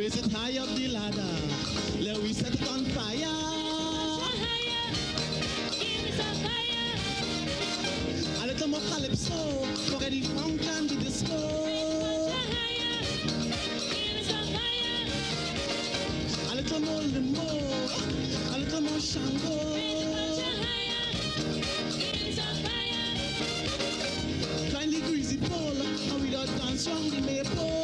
raise it high up the ladder. Let we set it on fire. A little more calypso, forget the funk and the disco. A little more limbo, a little more shango. Find the greasy pole, and we don't dance round the maple.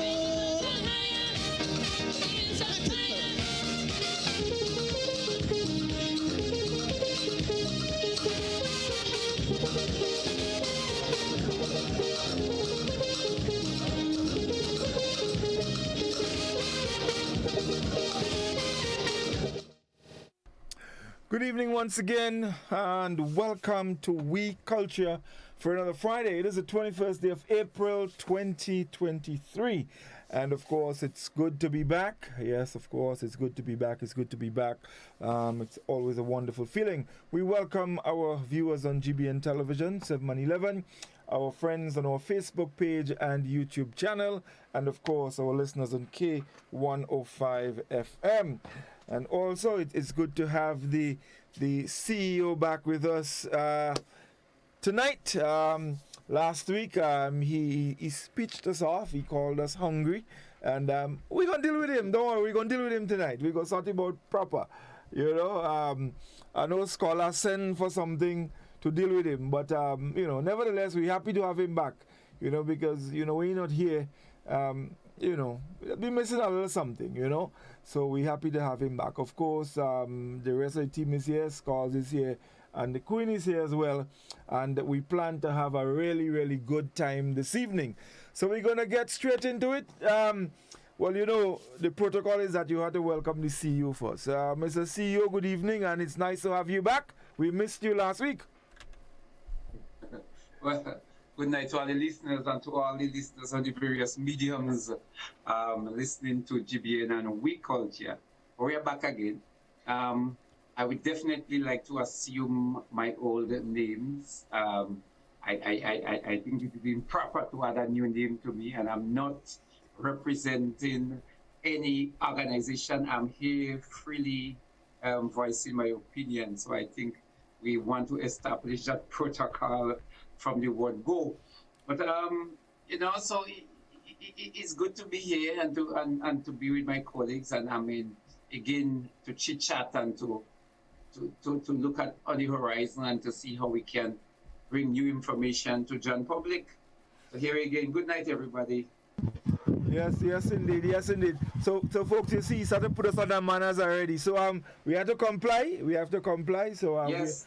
Good evening once again, and welcome to Oui Culture for another Friday. It is the 21st day of April 2023, and of course it's good to be back. Yes, of course it's good to be back. It's good to be back. It's always a wonderful feeling. We welcome our viewers on GBN Television 7 and 11, our friends on our Facebook page and YouTube channel, and of course our listeners on K105 FM. And also, it's good to have the CEO back with us tonight. Last week, he speeched us off. He called us hungry. And we're going to deal with him. Don't worry, we're going to deal with him tonight. We're going to sort him out proper. You know, I know scholars send for something to deal with him. But, nevertheless, we're happy to have him back. You know, because, when you're not here, we'll be missing a little something, So we're happy to have him back. Of course, the rest of the team is here, Scars is here, and the Queen is here as well. And we plan to have a really, really good time this evening. So we're going to get straight into it. The protocol is that you have to welcome the CEO first. Mr. CEO, good evening, and it's nice to have you back. We missed you last week. Well, good night to all the listeners and to all the listeners on the various mediums listening to GBN and Oui Culture. We are back again. I would definitely like to assume my old names. I think it would be improper to add a new name to me, and I'm not representing any organization. I'm here freely voicing my opinion. So I think we want to establish that protocol from the word go. But so it's good to be here and to be with my colleagues, and I mean again to chit chat and to look at on the horizon and to see how we can bring new information to John public. So here again, good night everybody. Yes, indeed. So folks, you see, he started to put us on the manners already. So we have to comply. So yes.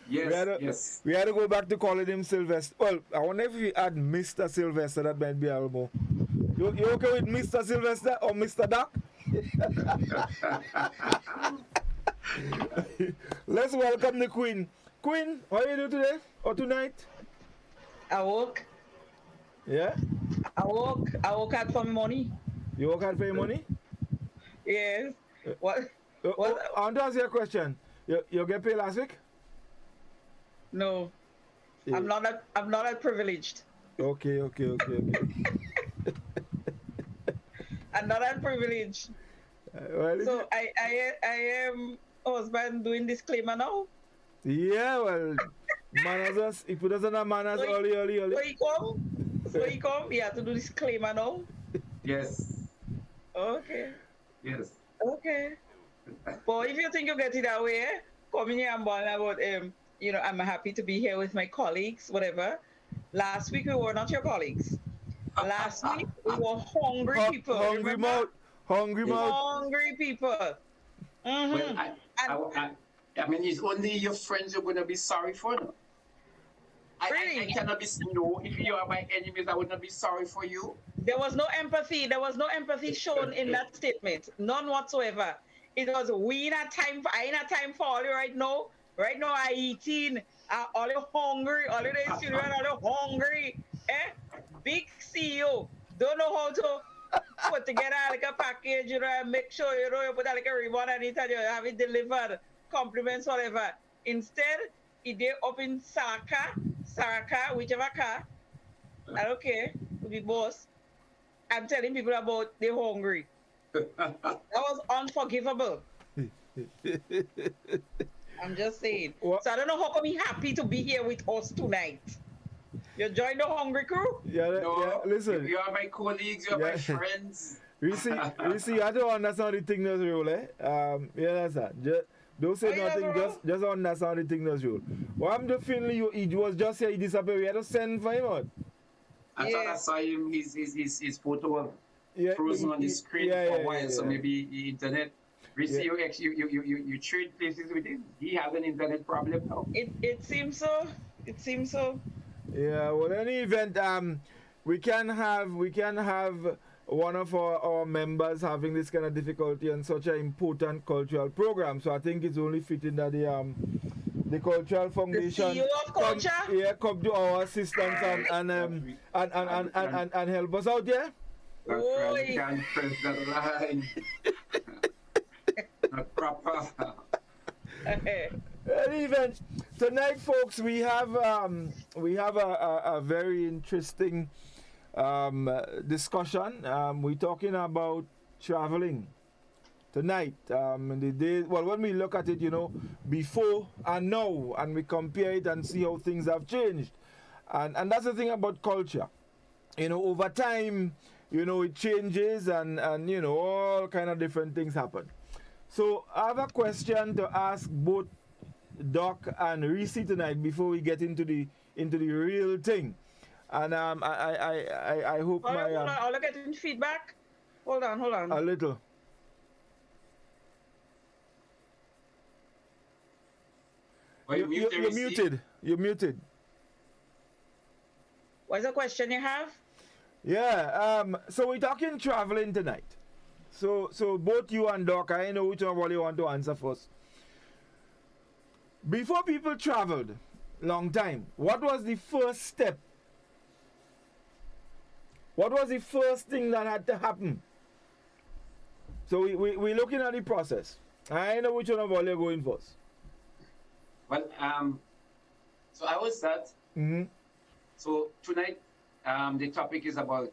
We had to go back to calling him Sylvester. Well, I wonder if we add Mr. Sylvester. That might be a little more. You okay with Mr. Sylvester or Mr. Doc? Let's welcome the Queen. Queen, how are you doing today or tonight? I woke. Yeah? I woke out for my money. You woke out for your money? Yes. What? I want to ask you a question. You get paid last week? No. Yeah. I'm not that privileged. Okay. I'm not that privileged. So I am husband doing disclaimer now. Yeah, well, manners, if it doesn't have manners, early. So he come, he have to do disclaimer now. Yes. Okay. Yes. Okay. But if you think you get it that way, come in here and ball about I'm happy to be here with my colleagues, whatever. Last week we were not your colleagues. Last week we were hungry people. Hungry people. Mm-hmm. Well, I mean, it's only your friends you're going to be sorry for. No? Really? I cannot be, no, if you are my enemies, I would not be sorry for you. There was no empathy. There was no empathy shown in that statement. None whatsoever. It was, I in a time for all you right now. Right now, I eating. All you hungry. All you children are hungry. Big CEO. Don't know how to put together like a package, make sure, you put like a ribbon on it and you have it delivered. Compliments, whatever. Instead, it did up in Saraka, whichever car. I don't care, to be boss. I'm telling people about they're hungry. That was unforgivable. I'm just saying. What? So I don't know how come he's happy to be here with us tonight. You joined the hungry crew? No, listen. you are my colleagues, you are my friends. Reece, I don't understand the thing that's rule, eh? You understand? Don't say nothing, just understand the thing that's rule. What happened to Finley? He was just here, he disappeared. We had to send for him out. I thought I saw him, his photo frozen on the screen for a while, so maybe the internet. Reece, you trade places with him? He has an internet problem now? It seems so. It seems so. Yeah, well, any event, we can have one of our members having this kind of difficulty on such an important cultural program. So I think it's only fitting that the Cultural Foundation the CEO of Culture? come to our assistance and help us out, yeah? Godfrey, you can't press that line. Not proper. Any event, tonight, folks, we have a very interesting discussion. We're talking about traveling tonight. When we look at it, before and now, and we compare it and see how things have changed. And that's the thing about culture. Over time, it changes and all kind of different things happen. So I have a question to ask both Doc and Reece tonight before we get into the real thing. And I hope Hold on, I'll get in feedback. Hold on. A little. You're muted. You're muted. What's the question you have? Yeah. So we're talking traveling tonight. So both you and Doc, I know which one you want to answer first. Before people traveled, long time, what was the first step? What was the first thing that had to happen? So we're looking at the process. I know which one of all you're going first. Well, so I will start. Mm-hmm. So tonight, the topic is about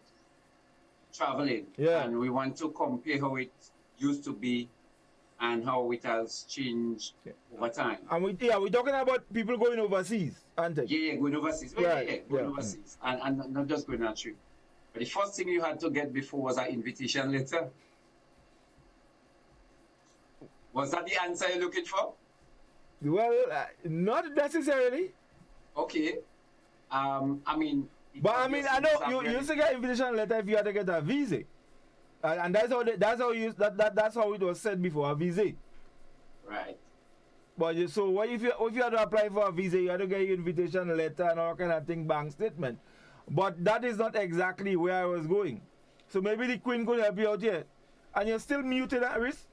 traveling. Yeah. And we want to compare how it used to be and how it has changed over time. And we're talking about people going overseas, aren't they? Yeah, going overseas. Going overseas. And not just going on a trip. But the first thing you had to get before was an invitation letter. Was that the answer you're looking for? Well, not necessarily. Okay. I know you used to get invitation letter if you had to get a visa. And that's how it was said before, a visa. Right. But if you had to apply for a visa, you had to get your invitation letter and all kind of thing, bank statement. But that is not exactly where I was going. So maybe the Queen could help you out here. And you're still muted at Reece?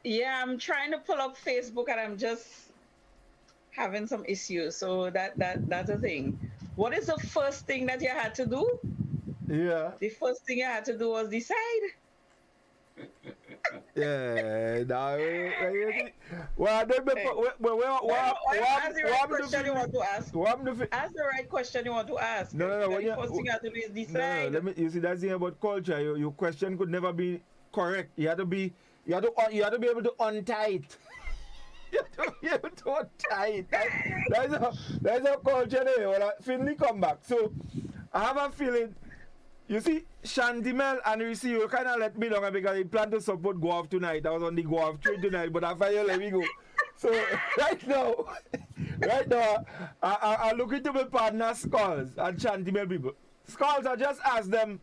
Yeah, I'm trying to pull up Facebook and I'm just having some issues. So that's the thing. What is the first thing that you had to do? Yeah. The first thing you had to do was decide. Yeah. Ask the right question you want to ask. Ask the right question you want to ask. No. The first thing you have to do is decide. No. You see, that's the thing about culture. Your question could never be correct. You have to be able to untie it. You have to be able to untie it. That's how culture is. Well, Finley come back. So I have a feeling. You see, Shantimel and Reece, you kind of let me know because he planned to support Golf tonight. I was on the Golf train tonight, but after you let me go. So right now, I look into my partner Skulls and Shantimel people. Skulls, I just asked them,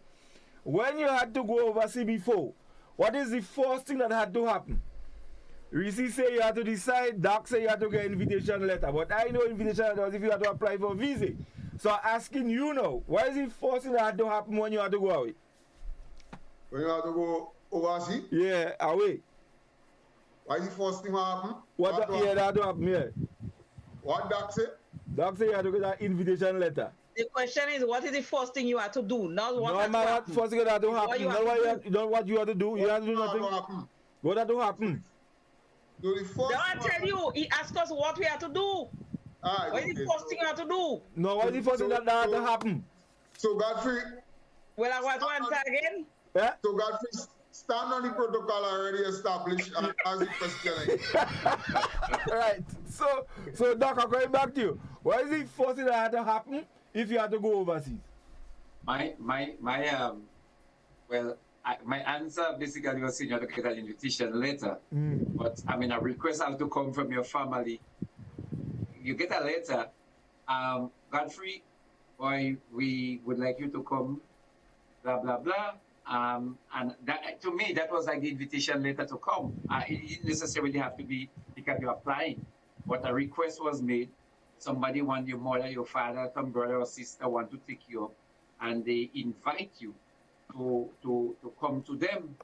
when you had to go overseas before, what is the first thing that had to happen? Reece say you had to decide, Doc say you had to get an invitation letter. But I know invitation letter was if you had to apply for a visa. So I'm asking you now, what is the first thing that had to happen when you had to go away? When you had to go overseas? Yeah, away. What is the first thing that happened? That had to happen, yeah. What Doc say? Doc say you had to get that invitation letter. The question is, what is the first thing you had to do? Not what had to happen. First thing that had to happen. Not what you had to do. You had to do nothing. What had to happen? So the first I tell you, he asked us what we had to do. What is the first thing you have to do? No, what is the first thing that had to happen? So Godfrey, Well, I was once again. Yeah? so Godfrey, stand on the protocol already established and ask the question. Right. So Doc, I'm going back to you. Why is it forcing that to happen if you have to go overseas? My my answer basically was saying you have to get an invitation letter. But I mean, a request has to come from your family. You get a letter, Godfrey, boy, we would like you to come, blah, blah, blah. And that, to me, that was like the invitation letter to come. It didn't necessarily have to be because you're applying. But a request was made. Somebody want your mother, your father, some brother or sister want to take you up, and they invite you to come to them.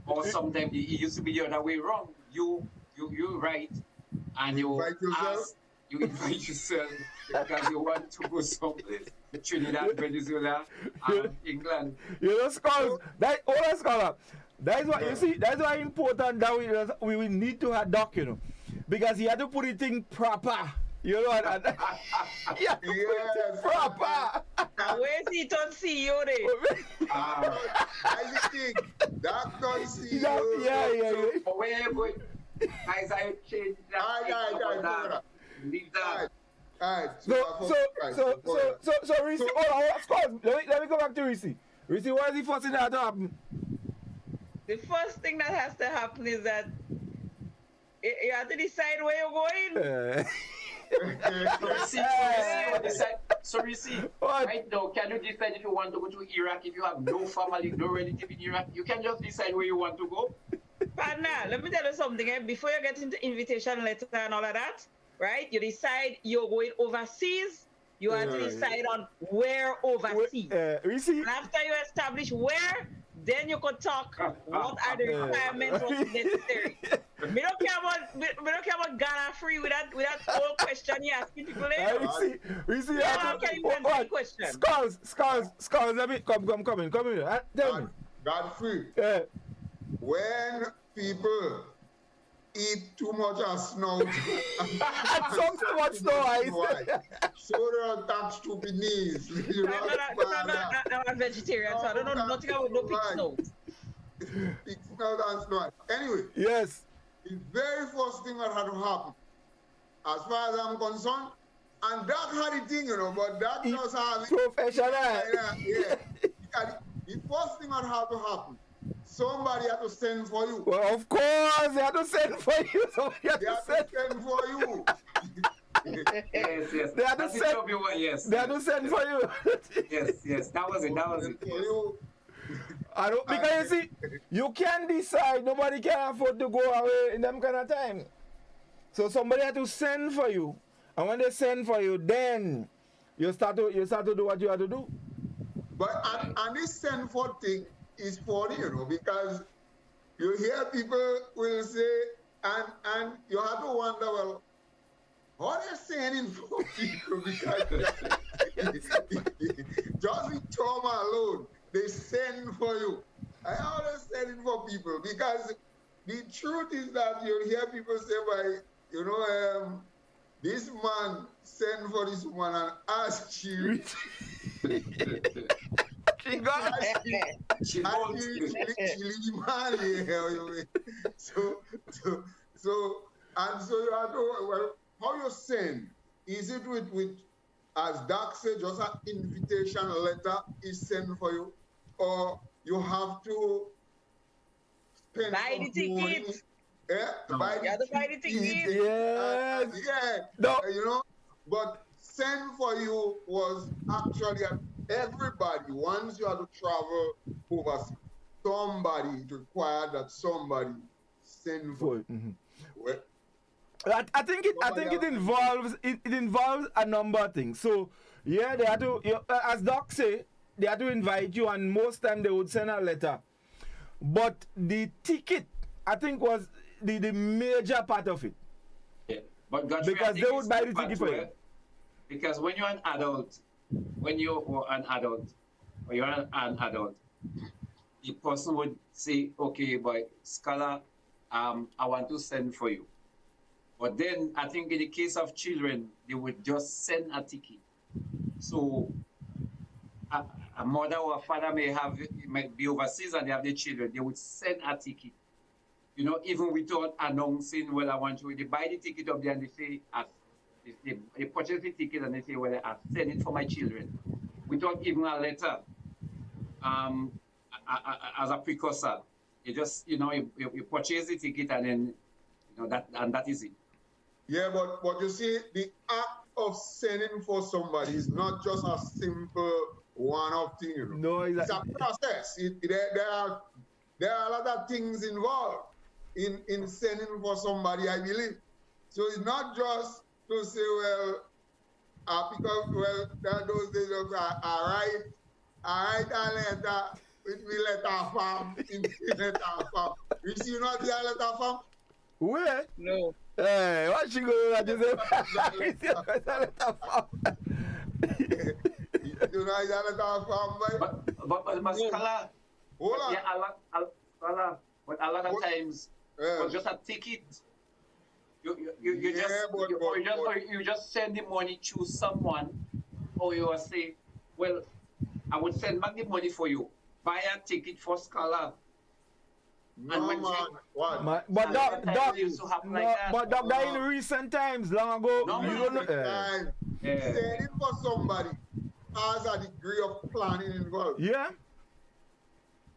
Or sometimes it used to be the other way around. You write and you Invite yourself? ask, you invite yourself because you want to go someplace. Trinidad, Venezuela, England. You know, scholars, that's why you see, that's why important that we need to have Doc, you know. Because he had to put it in proper. You know what? He had to put it in proper. Where's he on CEO there? I think that don't see Yeah. So where you going? Guys, I change that. Alright. Leave that. Alright. So Reece, hold on, scholars, let me go back to Reece. Reece, why is he forcing that to happen? The first thing that has to happen is that you have to decide where you're going. So Reece, right now, can you decide if you want to go to Iraq if you have no family, no relative in Iraq? You can just decide where you want to go. Partner, let me tell you something. Before you get into invitation letter and all of that, right? You decide you're going overseas. You have to decide on where overseas. Reece, And after you establish where, then you could talk what are the requirements, what is necessary. We don't care about Ghana free with that whole question you're asking people there. Reece, Yeah, can you answer the question? Scholars, let me come in. Tell me. Godfrey, Yeah. when people eat too much of snout, Some too much snow, so they're attached to beneath. I'm a vegetarian, so I don't know nothing about no pig snow. Pig snout and snout. Anyway, Yes. the very first thing that had to happen, as far as I'm concerned, and that had a thing, you know, but that just have it. Professional. Yeah. Because the first thing that had to happen, somebody had to send for you. Well, of course, they had to send for you. Somebody had They to had send. to send for you. Yes. They had to That's the send. job you want, yes. They had to send for you. Yes. That was it. For you. I don't, because you see, you can decide. Nobody can afford to go away in them kind of time. So somebody had to send for you, and when they send for you, then you start to do what you have to do. But and this send for thing is funny, you know, because you hear people will say, and you have to wonder, well, how they sending for people? Because just with trauma alone, they send for you. I always sending for people because the truth is that you hear people say, by, you know, this man send for this woman and ask you. She got She And won't. she marry her. So you have to, well, how you send? Is it with as Doc said, just an invitation letter is sent for you, or you have to spend Buy the some money? tickets. Yeah, buy You have to buy the tickets. Yes. yeah. No. You know, but send for you was actually everybody. Once you have to travel overseas, somebody it required that somebody send for you. Mhm. Well, I think it involves a number of things. So yeah, they had to, as Doc say, they had to invite you, and most time they would send a letter. But the ticket, I think, was the major part of it. Yeah. But Godfrey, Because I think they would it's buy the different ticket for you. where- Because when you're an adult, the person would say, okay, boy, scholar, I want to send for you. But then I think in the case of children, they would just send a ticket. So a mother or a father might be overseas and they have their children, they would send a ticket. You know, even without announcing, well, I want you, they buy the ticket up there and they say, they purchase the ticket and they say, well, I send it for my children. Without even a letter as a precursor. You just, you know, you purchase the ticket and then, you know, that is it. Yeah, but you see, the act of sending for somebody is not just a simple one-off thing, you know. No, exactly. It's a process. There are a lot of things involved in sending for somebody, I believe. So it's not just to say, well, because, well, there are those days of, I write a letter with me letter form, in letter form. You see, you know the letter form? Where? No. Hey, what you going to do? You know the letter form, boy? But Mascala, Hold on. yeah, but a lot of times, but just a ticket. You just send the money to someone, or you will say, well, I would send back the money for you. Buy a ticket for Scholar. No, man. What? But Doc, used to happen like that. but Doc, that in recent times, long ago, No, you don't know. Sending for somebody has a degree of planning involved. Yeah?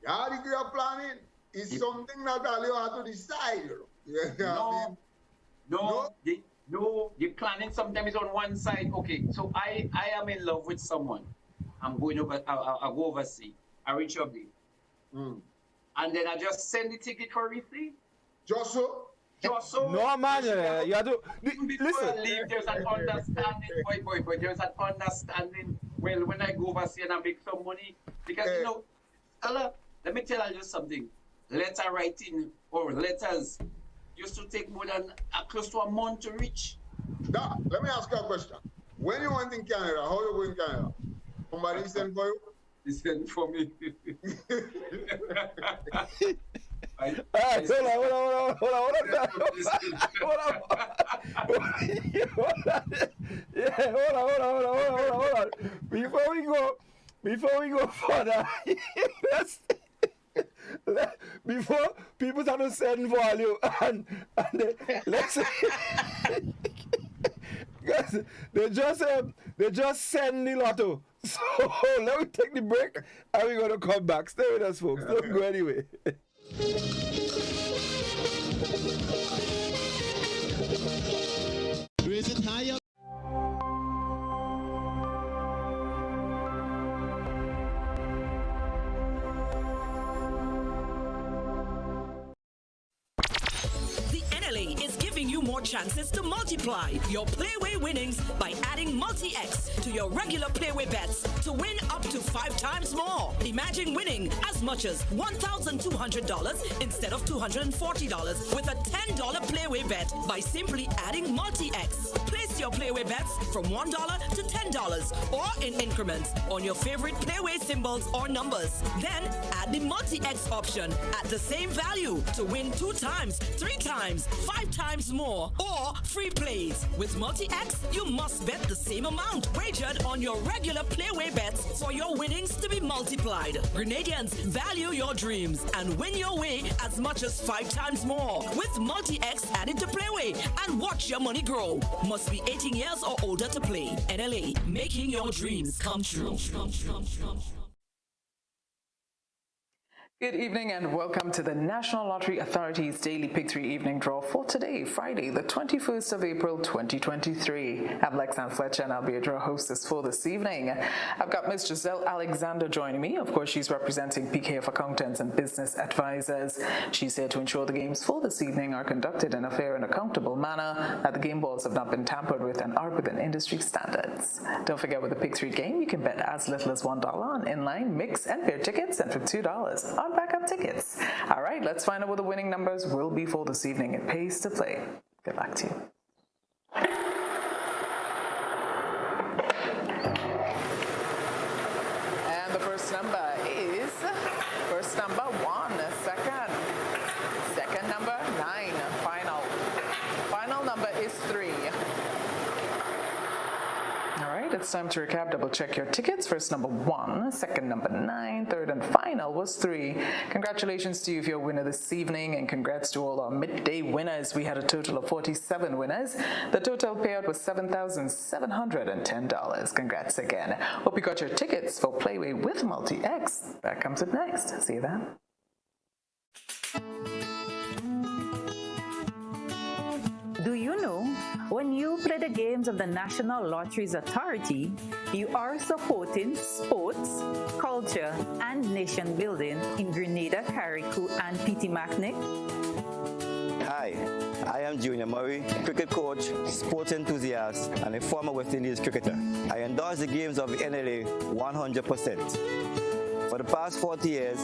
Yeah, degree of planning is something that you have to decide. You know? The planning sometimes is on one side. Okay, so I am in love with someone. I'm going over, I go overseas. I reach up there. And then I just send the ticket for Reece. Just so? No, man, you have to. Before I leave, there's an understanding, boy, there's an understanding. Well, when I go overseas and I make some money, because, you know, Ella, let me tell you something. Letter writing or letters used to take more than close to a month to reach. Now, let me ask you a question. When you went in Canada, how you go in Canada? Somebody sent for you? He sent for me. Hold on. Before we go further, before people start to send for you and let's guys, they just send the lotto. So let me take the break and we're gonna come back. Stay with us, folks. Don't go anyway. Raise it higher. Is giving you more chances to multiply your Playway winnings by adding multi-X to your regular Playway bets to win up to 5 times more. Imagine winning as much as $1,200 instead of $240 with a $10 Playway bet by simply adding multi-X. Place your Playway bets from $1 to $10 or in increments on your favorite Playway symbols or numbers. Then add the multi-X option at the same value to win 2 times, 3 times, 5 times more, or free plays. With Multi-X, you must bet the same amount wagered on your regular Playway bets for your winnings to be multiplied. Grenadians, value your dreams and win your way as much as 5 times more. With Multi-X added to Playway and watch your money grow. Must be 18 years or older to play. NLA, making your dreams come true. Good evening and welcome to the National Lottery Authority's Daily Pick 3 Evening Draw for today, Friday, the 21st of April, 2023. I'm Lexanne Fletcher and I'll be your draw hostess for this evening. I've got Ms. Giselle Alexander joining me. Of course, she's representing PKF Accountants and Business Advisors. She's here to ensure the games for this evening are conducted in a fair and accountable manner, that the game balls have not been tampered with and are within industry standards. Don't forget, with the Pick 3 game, you can bet as little as $1 on inline, mix, and pair tickets, and for $2 on backup tickets. All right, let's find out what the winning numbers will be for this evening. It pays to play. Good luck to you. And the first number is number 1, second number 9, final number is 3. All right, it's time to recap. Double check your tickets. First, number 1, second, number 9, third, and final was 3. Congratulations to you if you're a winner this evening, and congrats to all our midday winners. We had a total of 47 winners. The total payout was $7,710. Congrats again. Hope you got your tickets for Playway with Multi-X. That comes up next. See you then. Do you know, when you play the games of the National Lotteries Authority, you are supporting sports, culture, and nation building in Grenada, Carriacou, and Pitimaknik? Hi, I am Junior Murray, cricket coach, sports enthusiast, and a former West Indies cricketer. I endorse the games of the NLA 100%. For the past 40 years,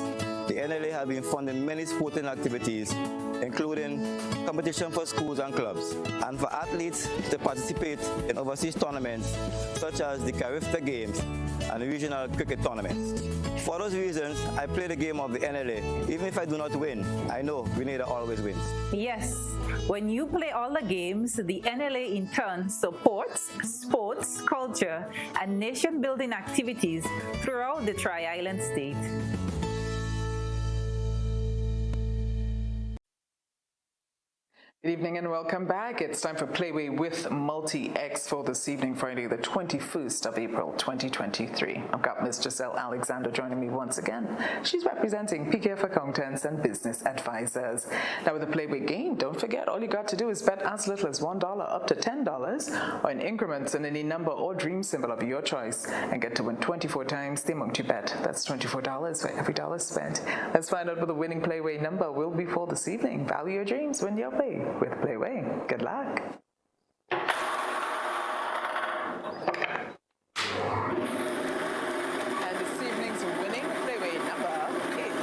the NLA has been funding many sporting activities, including competition for schools and clubs, and for athletes to participate in overseas tournaments such as the Carifta Games and regional cricket tournaments. For those reasons, I play the game of the NLA. Even if I do not win, I know Grenada always wins. Yes, when you play all the games, the NLA in turn supports sports, culture, and nation-building activities throughout the Tri-Island state. Good evening and welcome back. It's time for Playway with Multi-X for this evening, Friday, the 21st of April, 2023. I've got Ms. Giselle Alexander joining me once again. She's representing PKF Accountants and Business Advisors. Now, with the Playway game, don't forget, all you got to do is bet as little as $1 up to $10 or in increments in any number or dream symbol of your choice and get to win 24 times the amount you bet. That's $24 for every dollar spent. Let's find out what the winning Playway number will be for this evening. Value your dreams, win your play with Playway. Good luck. And this evening's winning Playway number is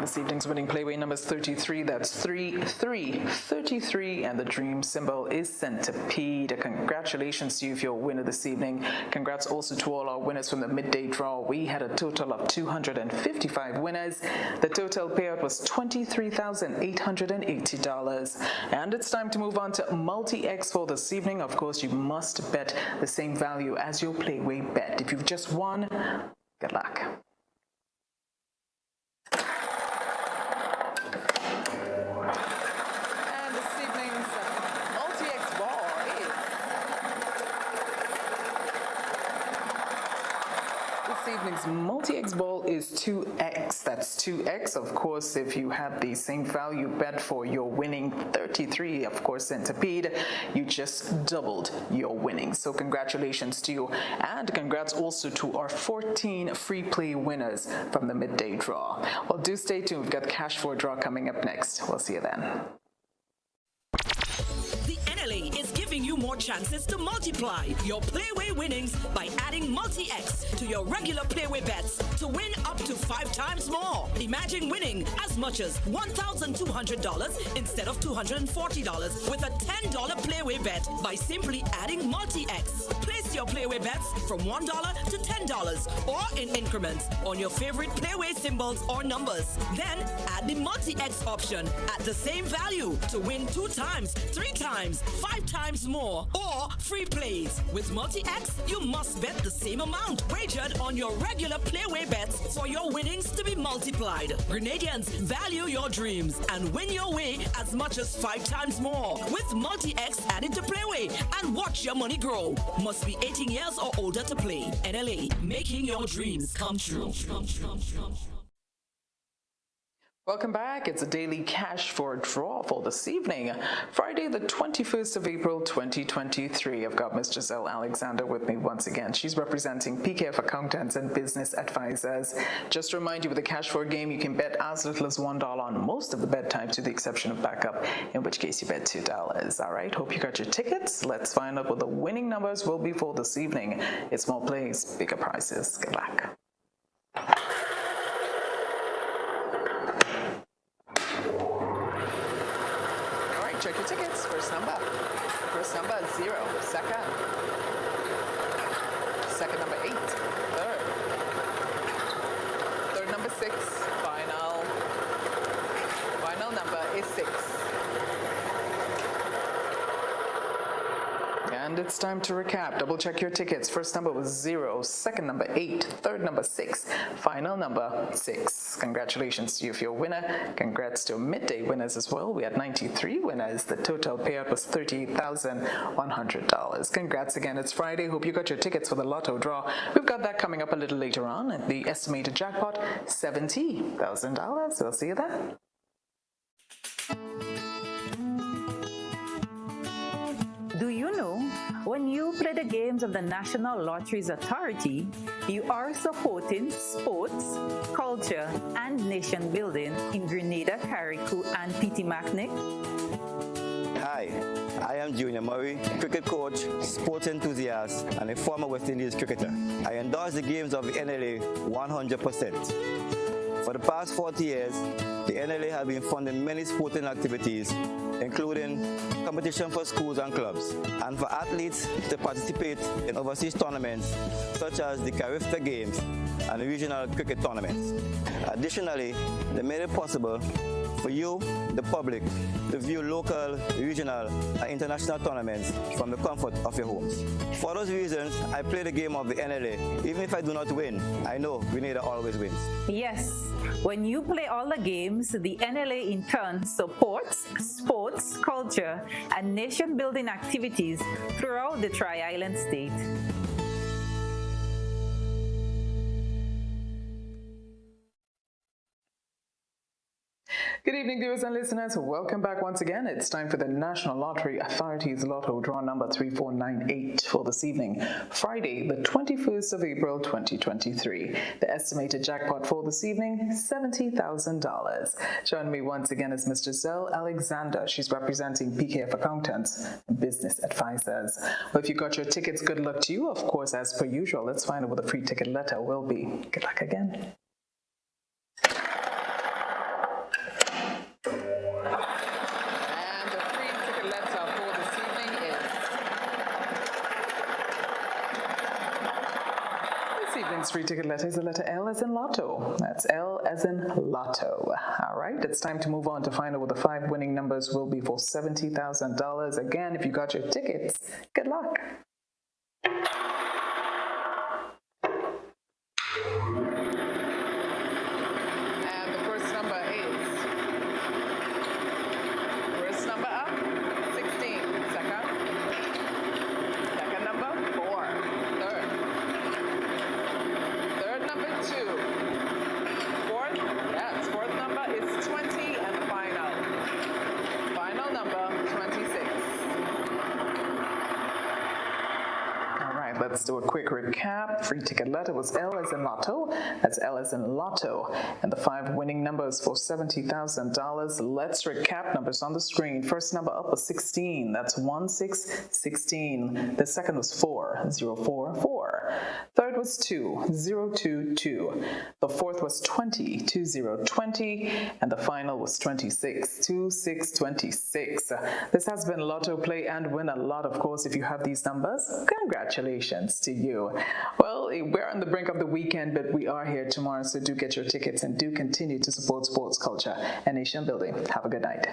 this evening's winning Playway number is 33. That's 33, and the dream symbol is centipede. Congratulations to you if you're a winner this evening. Congrats also to all our winners from the midday draw. We had a total of 255 winners. The total payout was $23,880. And it's time to move on to Multi-X for this evening. Of course, you must bet the same value as your Playway bet. If you've just won, good luck. Evening's Multi-X ball is 2x. That's 2x, of course, if you have the same value bet for your winning 33, of course, centipede, you just doubled your winnings. So congratulations to you, and congrats also to our 14 free play winners from the midday draw. Well, do stay tuned. We've got cash for a draw coming up next. We'll see you then. The NLA is giving you more chances to multiply your Playway winnings by adding Multi-X to your regular Playway bets to win up to 5 times more. Imagine winning as much as $1,200 instead of $240 with a $10 Playway bet by simply adding Multi-X. Place your Playway bets from $1 to $10 or in increments on your favorite Playway symbols or numbers. Then add the Multi-X option at the same value to win 2 times, 3 times, 5 times more, or free plays. With Multi-X, you must bet the same amount wagered on your regular Playway bets for your winnings to be multiplied. Grenadians, value your dreams and win your way as much as 5 times more with Multi-X added to Playway, and watch your money grow. Must be 18 years or older to play. NLA, making your dreams come true. Welcome back. It's a daily cash for a draw for this evening, Friday, the 21st of April, 2023. I've got Ms. Giselle Alexander with me once again. She's representing PKF Accountants and Business Advisors. Just to remind you, with the cash for a game, you can bet as little as $1 on most of the bet types, to the exception of backup, in which case you bet $2. All right, hope you got your tickets. Let's find out what the winning numbers will be for this evening. It's small plays, bigger prizes. Good luck. Check your tickets. First number 0. Second number 8. Third number 6. Final number is 6. it's time to recap. Double check your tickets. First number was 0, second number 8, third number 6, final number 6. Congratulations to you if you're a winner. Congrats to midday winners as well. We had 93 winners. The total payout was $38,100. Congrats again. It's Friday. Hope you got your tickets for the lotto draw. We've got that coming up a little later on. The estimated jackpot, $70,000. We'll see you then. Do you know, when you play the games of the National Lotteries Authority, you are supporting sports, culture, and nation building in Grenada, Carriacou, and Petit-Martinique? Hi, I am Junior Murray, cricket coach, sports enthusiast, and a former West Indies cricketer. I endorse the games of the NLA 100%. For the past 40 years, the NLA has been funding many sporting activities, including competition for schools and clubs, and for athletes to participate in overseas tournaments such as the Carifta Games and regional cricket tournaments. Additionally, they made it possible for you, the public, to view local, regional, and international tournaments from the comfort of your homes. For those reasons, I play the game of the NLA. Even if I do not win, I know Grenada always wins. Yes, when you play all the games, the NLA in turn supports sports, culture, and nation-building activities throughout the Tri-Island state. Good evening, viewers and listeners. Welcome back once again. It's time for the National Lottery Authority's Lotto draw number 3498 for this evening, Friday, the 21st of April, 2023. The estimated jackpot for this evening, $70,000. Joining me once again is Ms. Giselle Alexander. She's representing PKF Accountants and Business Advisors. Well, if you got your tickets, good luck to you. Of course, as per usual, let's find out what the free ticket letter will be. Good luck again. Free ticket letter is the letter L as in lotto. That's L as in lotto. All right, it's time to move on to find out what the 5 winning numbers will be for $70,000. Again, if you got your tickets, good luck. And the first number is, first number up, 16. Second number, 4. Third number 2. Fourth number is 20, and the final number 26. All right, let's do a quick recap. Free ticket letter was L as in lotto. That's L as in lotto. And the 5 winning numbers for $70,000. Let's recap numbers on the screen. First number up was 16. That's 1616. The second was 4, 044. Third was 2, 022. The fourth was 20, 2020. And the final was 26, 2626. This has been Lotto Play and Win a Lot. Of course, if you have these numbers, congratulations to you. Well, we're on the brink of the weekend, but we are here tomorrow, so do get your tickets and do continue to support sports, culture, and nation building. Have a good night.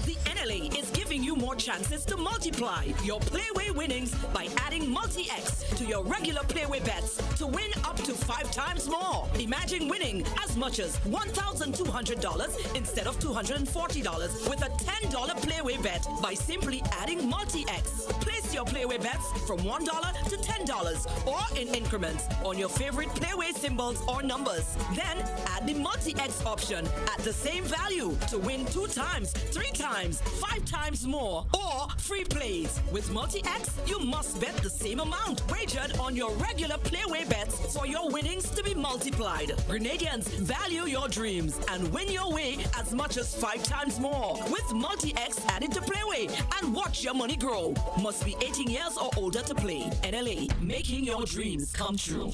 The NLA is giving you more chances to multiply your Playway winnings by adding multi-X to your regular Playway bets to win up to 5 times more. Imagine winning as much as $1,200 instead of $240 with a $10 Playway bet by simply adding multi-X. Place your Playway bets from $1 to $10 or in increments on your favorite Playway symbols or numbers. Then add the multi-X option at the same value to win 2 times, 3 times, 5 times more, or free plays. With multi-X, you must bet the same amount wagered on your regular Playway bets for your winnings to be multiplied. Grenadians, value your dreams and win your way as much as 5 times more with multi-X added to Playway and watch your money grow. Must be 18 years or older to play. NLA, making your dreams come true.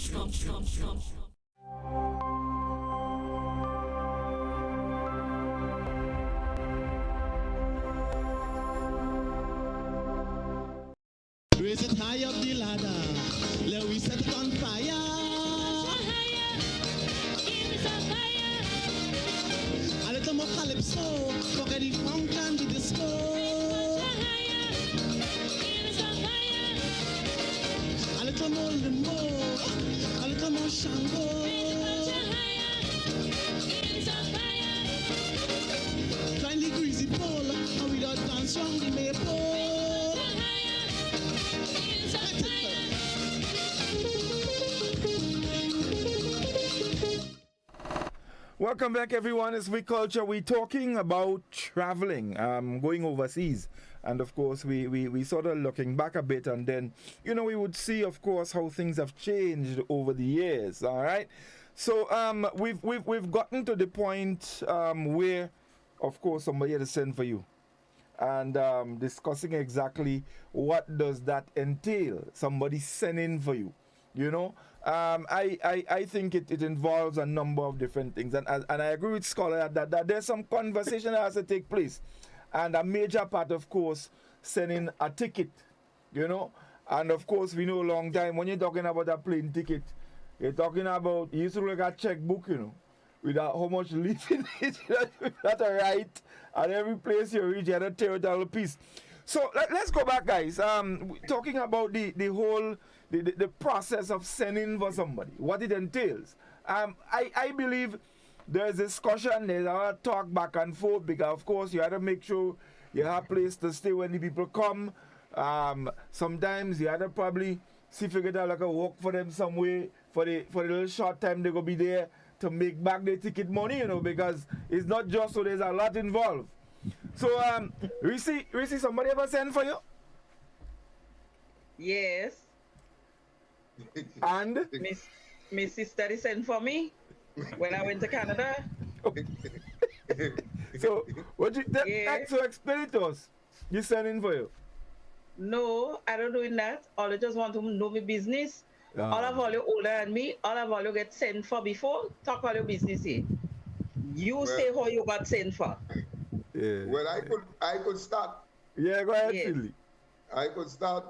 Raise it high up the ladder. Let we set it on fire. A little more calypso. Forget the funk and the disco. Shango. 20 degrees it pole, and we don't dance round the maypole. Welcome back, everyone. It's We Culture. We're talking about traveling, going overseas. And of course, we sort of looking back a bit, and then, you know, we would see, of course, how things have changed over the years. All right. So we've gotten to the point where, of course, somebody had to send for you, and discussing exactly what does that entail. Somebody sending for you, you know. I think it involves a number of different things, and I agree with Scholar that there's some conversation that has to take place, and a major part, of course, sending a ticket, you know. And of course, we know a long time when you're talking about a plane ticket, you're talking about, you used to look at checkbook, you know, with how much leave in it, that's a right, and every place you reach, you had a territorial piece. So let's go back, guys. Talking about the whole the process of sending for somebody, what it entails. I believe there's discussion, there's a talk back and forth, because of course you have to make sure you have a place to stay when the people come. Sometimes you have to probably see if you get like a walk for them some way for the little short time they're gonna be there to make back the ticket money, you know, because it's not just so, there's a lot involved. So Reece, somebody ever send for you? Yes. And my sister sent for me when I went to Canada. So what you so explain it to us. You sending for you? No, I don't doing that. All I just want to know my business. All of all you older than me, all of all you get sent for before, talk about your business here. You say how you got sent for. Yeah. Well, I could start. Yeah, go ahead, Yes. Finley. I could start.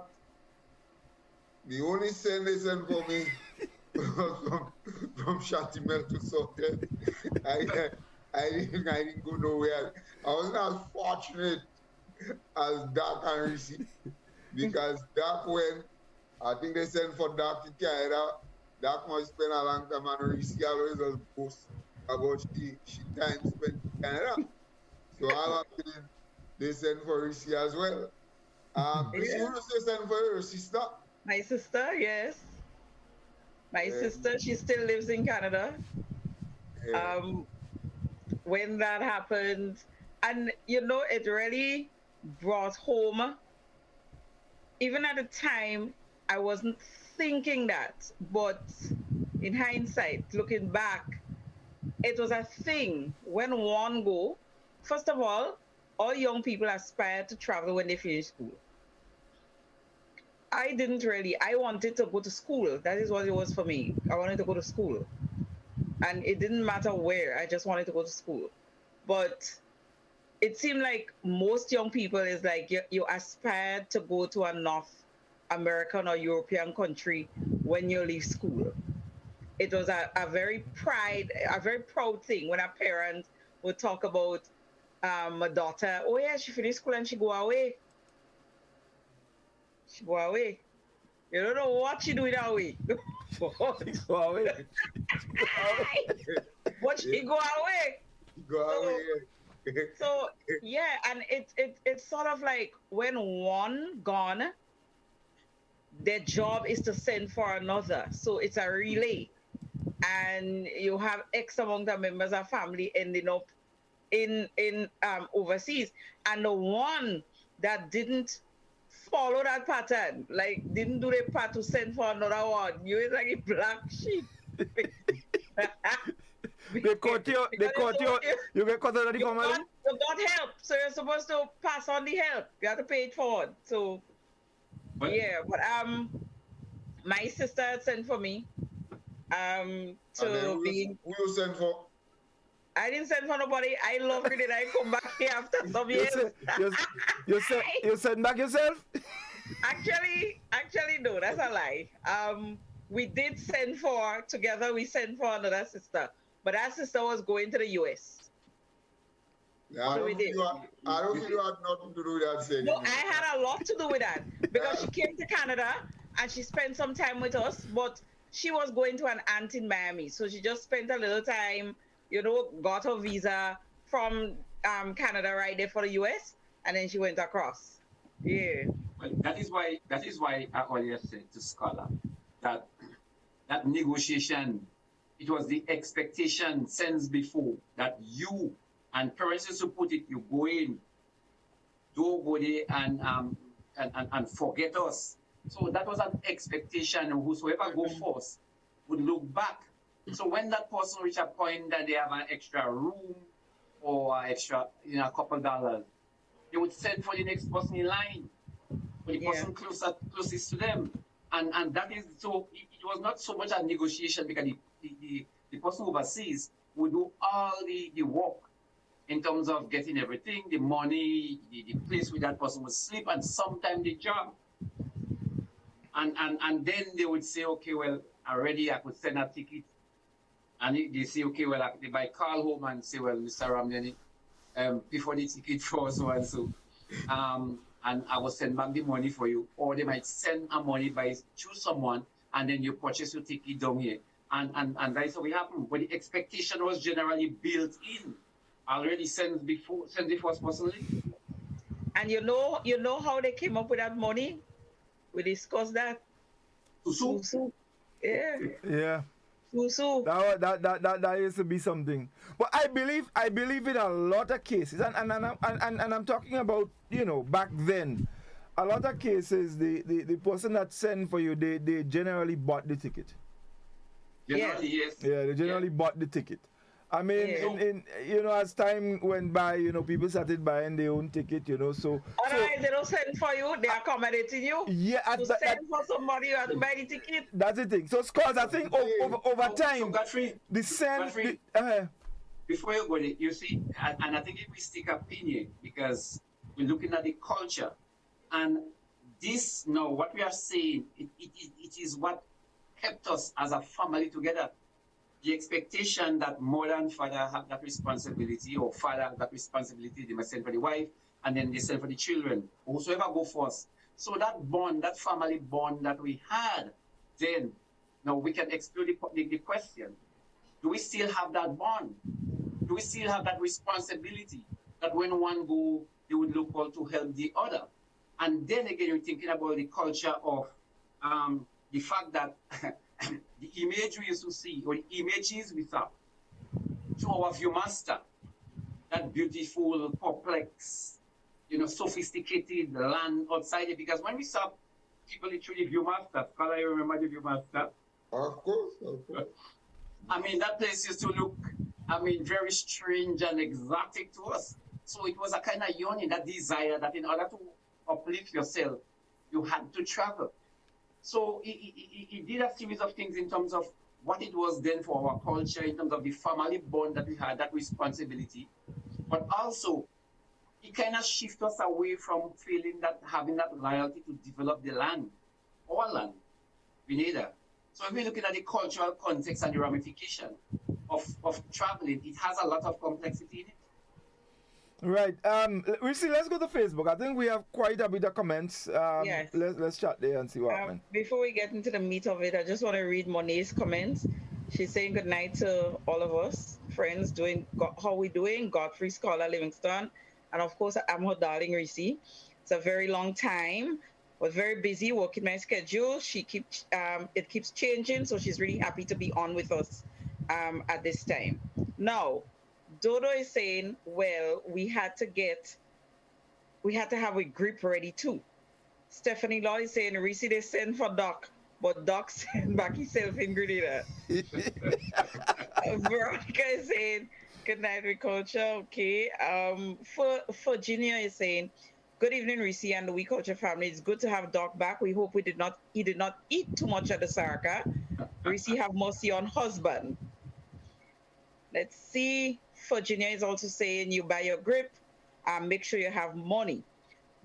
The only send they sent for me was from Chatimel to Sorted. I didn't go nowhere. I wasn't as fortunate as Doc and Reece, because Doc went, I think they sent for Doc to Canada. Doc must spend a long time, and Reece always was post about she time spent in Canada. So I'm happy they sent for Reece as well. Reece, who does they send for your sister? My sister, yes. My sister, she still lives in Canada. Yeah. When that happened, and you know, it really brought home, even at the time, I wasn't thinking that, but in hindsight, looking back, it was a thing. When one go, first of all young people aspire to travel when they finish school. I didn't really. I wanted to go to school. That is what it was for me. I wanted to go to school. And it didn't matter where. I just wanted to go to school. But it seemed like most young people is like you aspire to go to a North American or European country when you leave school. It was a very proud thing when a parent would talk about my daughter, oh yeah, she finished school and she go away. She go away. You don't know what she doing away. Go away. But she go away. Go away. So yeah, and it's sort of like when one gone, their job is to send for another. So it's a relay. And you have X amount of members of family ending up in overseas. And the one that didn't follow that pattern, like didn't do the part to send for another one, you is like a black sheep. They caught you, you get caught out of the family? You got help, so you're supposed to pass on the help. You have to pay it forward. So yeah, but my sister had sent for me to be. Who you sent for? I didn't send for nobody. I love it. I come back here after some years. You send back yourself? Actually, no, that's a lie. We did send for together. We sent for another sister, but that sister was going to the US. Yeah, I don't think you had nothing to do with that saying. No, I had a lot to do with that because she came to Canada and she spent some time with us. But she was going to an aunt in Miami. So she just spent a little time, got her visa from Canada right there for the US, and then she went across. Yeah. Well, that is why I earlier said to Scholar that negotiation, it was the expectation since before that you and parents used to put it, you go in, don't go there and forget us. So that was an expectation, and whosoever go first would look back. So when that person reach a point that they have an extra room or extra, a couple dollars, they would send for the next person in line, for the person closest to them. And that is, so it was not so much a negotiation, because the person overseas would do all the work in terms of getting everything, the money, the place where that person would sleep, and sometimes the job. And then they would say, okay, well, already I could send a ticket. And they say, okay, well, they might call home and say, well, Mr. Ramdeni, before the ticket for so and so. And I will send back the money for you. Or they might send a money by choose someone, and then you purchase your ticket down here. And that's what happened. But the expectation was generally built in, already sent before personally. And you know how they came up with that money? We discussed that. Susu. Yeah. Yeah. Susu. That used to be something. But I believe in a lot of cases, and I'm talking about, back then. A lot of cases, the person that sent for you, they generally bought the ticket. Generally, yes. Yeah, they generally bought the ticket. I mean, in as time went by, people started buying their own ticket, so... Otherwise, they don't send for you, they are accommodating you. Yeah. To send for somebody, you have to buy the ticket. That's the thing. So, Scott, I think over time, so Godfrey, the send... Godfrey, before you go there, you see, and I think if we stick opinion, because we're looking at the culture, and this, now, what we are saying, it is what kept us as a family together. The expectation that mother and father have that responsibility, or father have that responsibility, they must send for the wife, and then they send for the children, whosoever go first. So that bond, that family bond that we had then, now we can explore the question. Do we still have that bond? Do we still have that responsibility that when one go, they would look out to help the other? And then again, you're thinking about the culture of the fact that the image we used to see, or the images we saw, to our viewmaster, that beautiful, complex, sophisticated land outside it. Because when we saw people literally viewmaster, Scholar, you remember the viewmaster? Of course. I mean, that place used to look, very strange and exotic to us. So it was a kind of yearning, that desire that in order to uplift yourself, you had to travel. So he did a series of things in terms of what it was then for our culture, in terms of the family bond that we had, that responsibility. But also, it kind of shifted us away from feeling that, having that loyalty to develop the land, our land, we need that. So if we're looking at the cultural context and the ramification of traveling, it has a lot of complexity in it. Right. Reece, let's go to Facebook. I think we have quite a bit of comments. Yes. Let's chat there and see what happens. Before we get into the meat of it, I just want to read Monet's comments. She's saying good night to all of us, friends, how we doing? Godfrey, Scholar, Livingston, and of course, I'm her darling Reece. It's a very long time. We're very busy working my schedule. It keeps changing, so she's really happy to be on with us at this time. Now, Dodo is saying, well, we had to have a grip ready too. Stephanie Law is saying, Reece, they send for Doc, but Doc send back himself in Grenada. Veronica is saying, good night, We Culture. Okay. Virginia is saying, good evening, Reece and the We Culture family. It's good to have Doc back. We hope he did not eat too much at the Saraka. Reece, have mercy on husband. Let's see. Virginia is also saying you buy your grip and make sure you have money.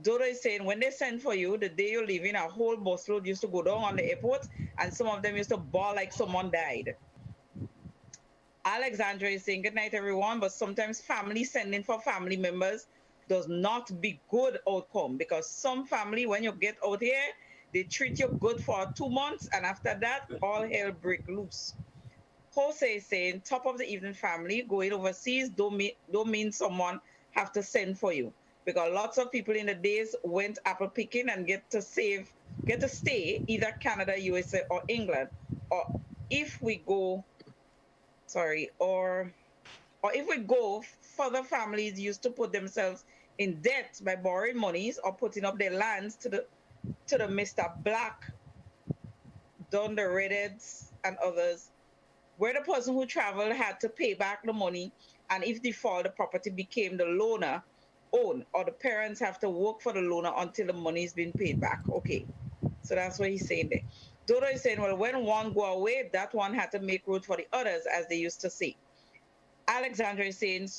Dodo is saying when they send for you, the day you're leaving, a whole busload used to go down on the airport, and some of them used to bawl like someone died. Alexandra is saying good night, everyone, but sometimes family sending for family members does not be good outcome, because some family, when you get out here, They treat you good for 2 months, and after that, all hell break loose. Jose is saying, top of the evening, family. Going overseas don't mean someone have to send for you, because lots of people in the days went apple picking and get to stay either Canada, USA, or England. Or if we go, further families used to put themselves in debt by borrowing monies or putting up their lands to the Mr. Black, Don the Redheads, and others, where the person who traveled had to pay back the money, and if default, the property became the loaner own, or the parents have to work for the loaner until the money is being paid back. Okay, so that's what he's saying there. Dodo is saying, well, when one go away, that one had to make room for the others, as they used to say. Alexandra is saying,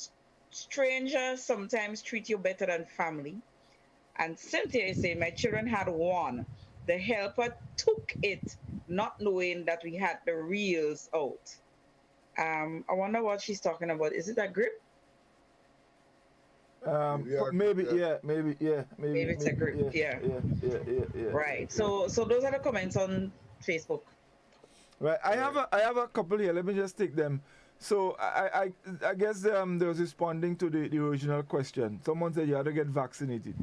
strangers sometimes treat you better than family. And Cynthia is saying, my children had one. The helper took it, not knowing that we had the reels out. I wonder what she's talking about. Is it a grip? Maybe it's a grip. Yeah. Right. So those are the comments on Facebook. Right. I have a couple here. Let me just take them. So I guess they was responding to the original question. Someone said you had to get vaccinated.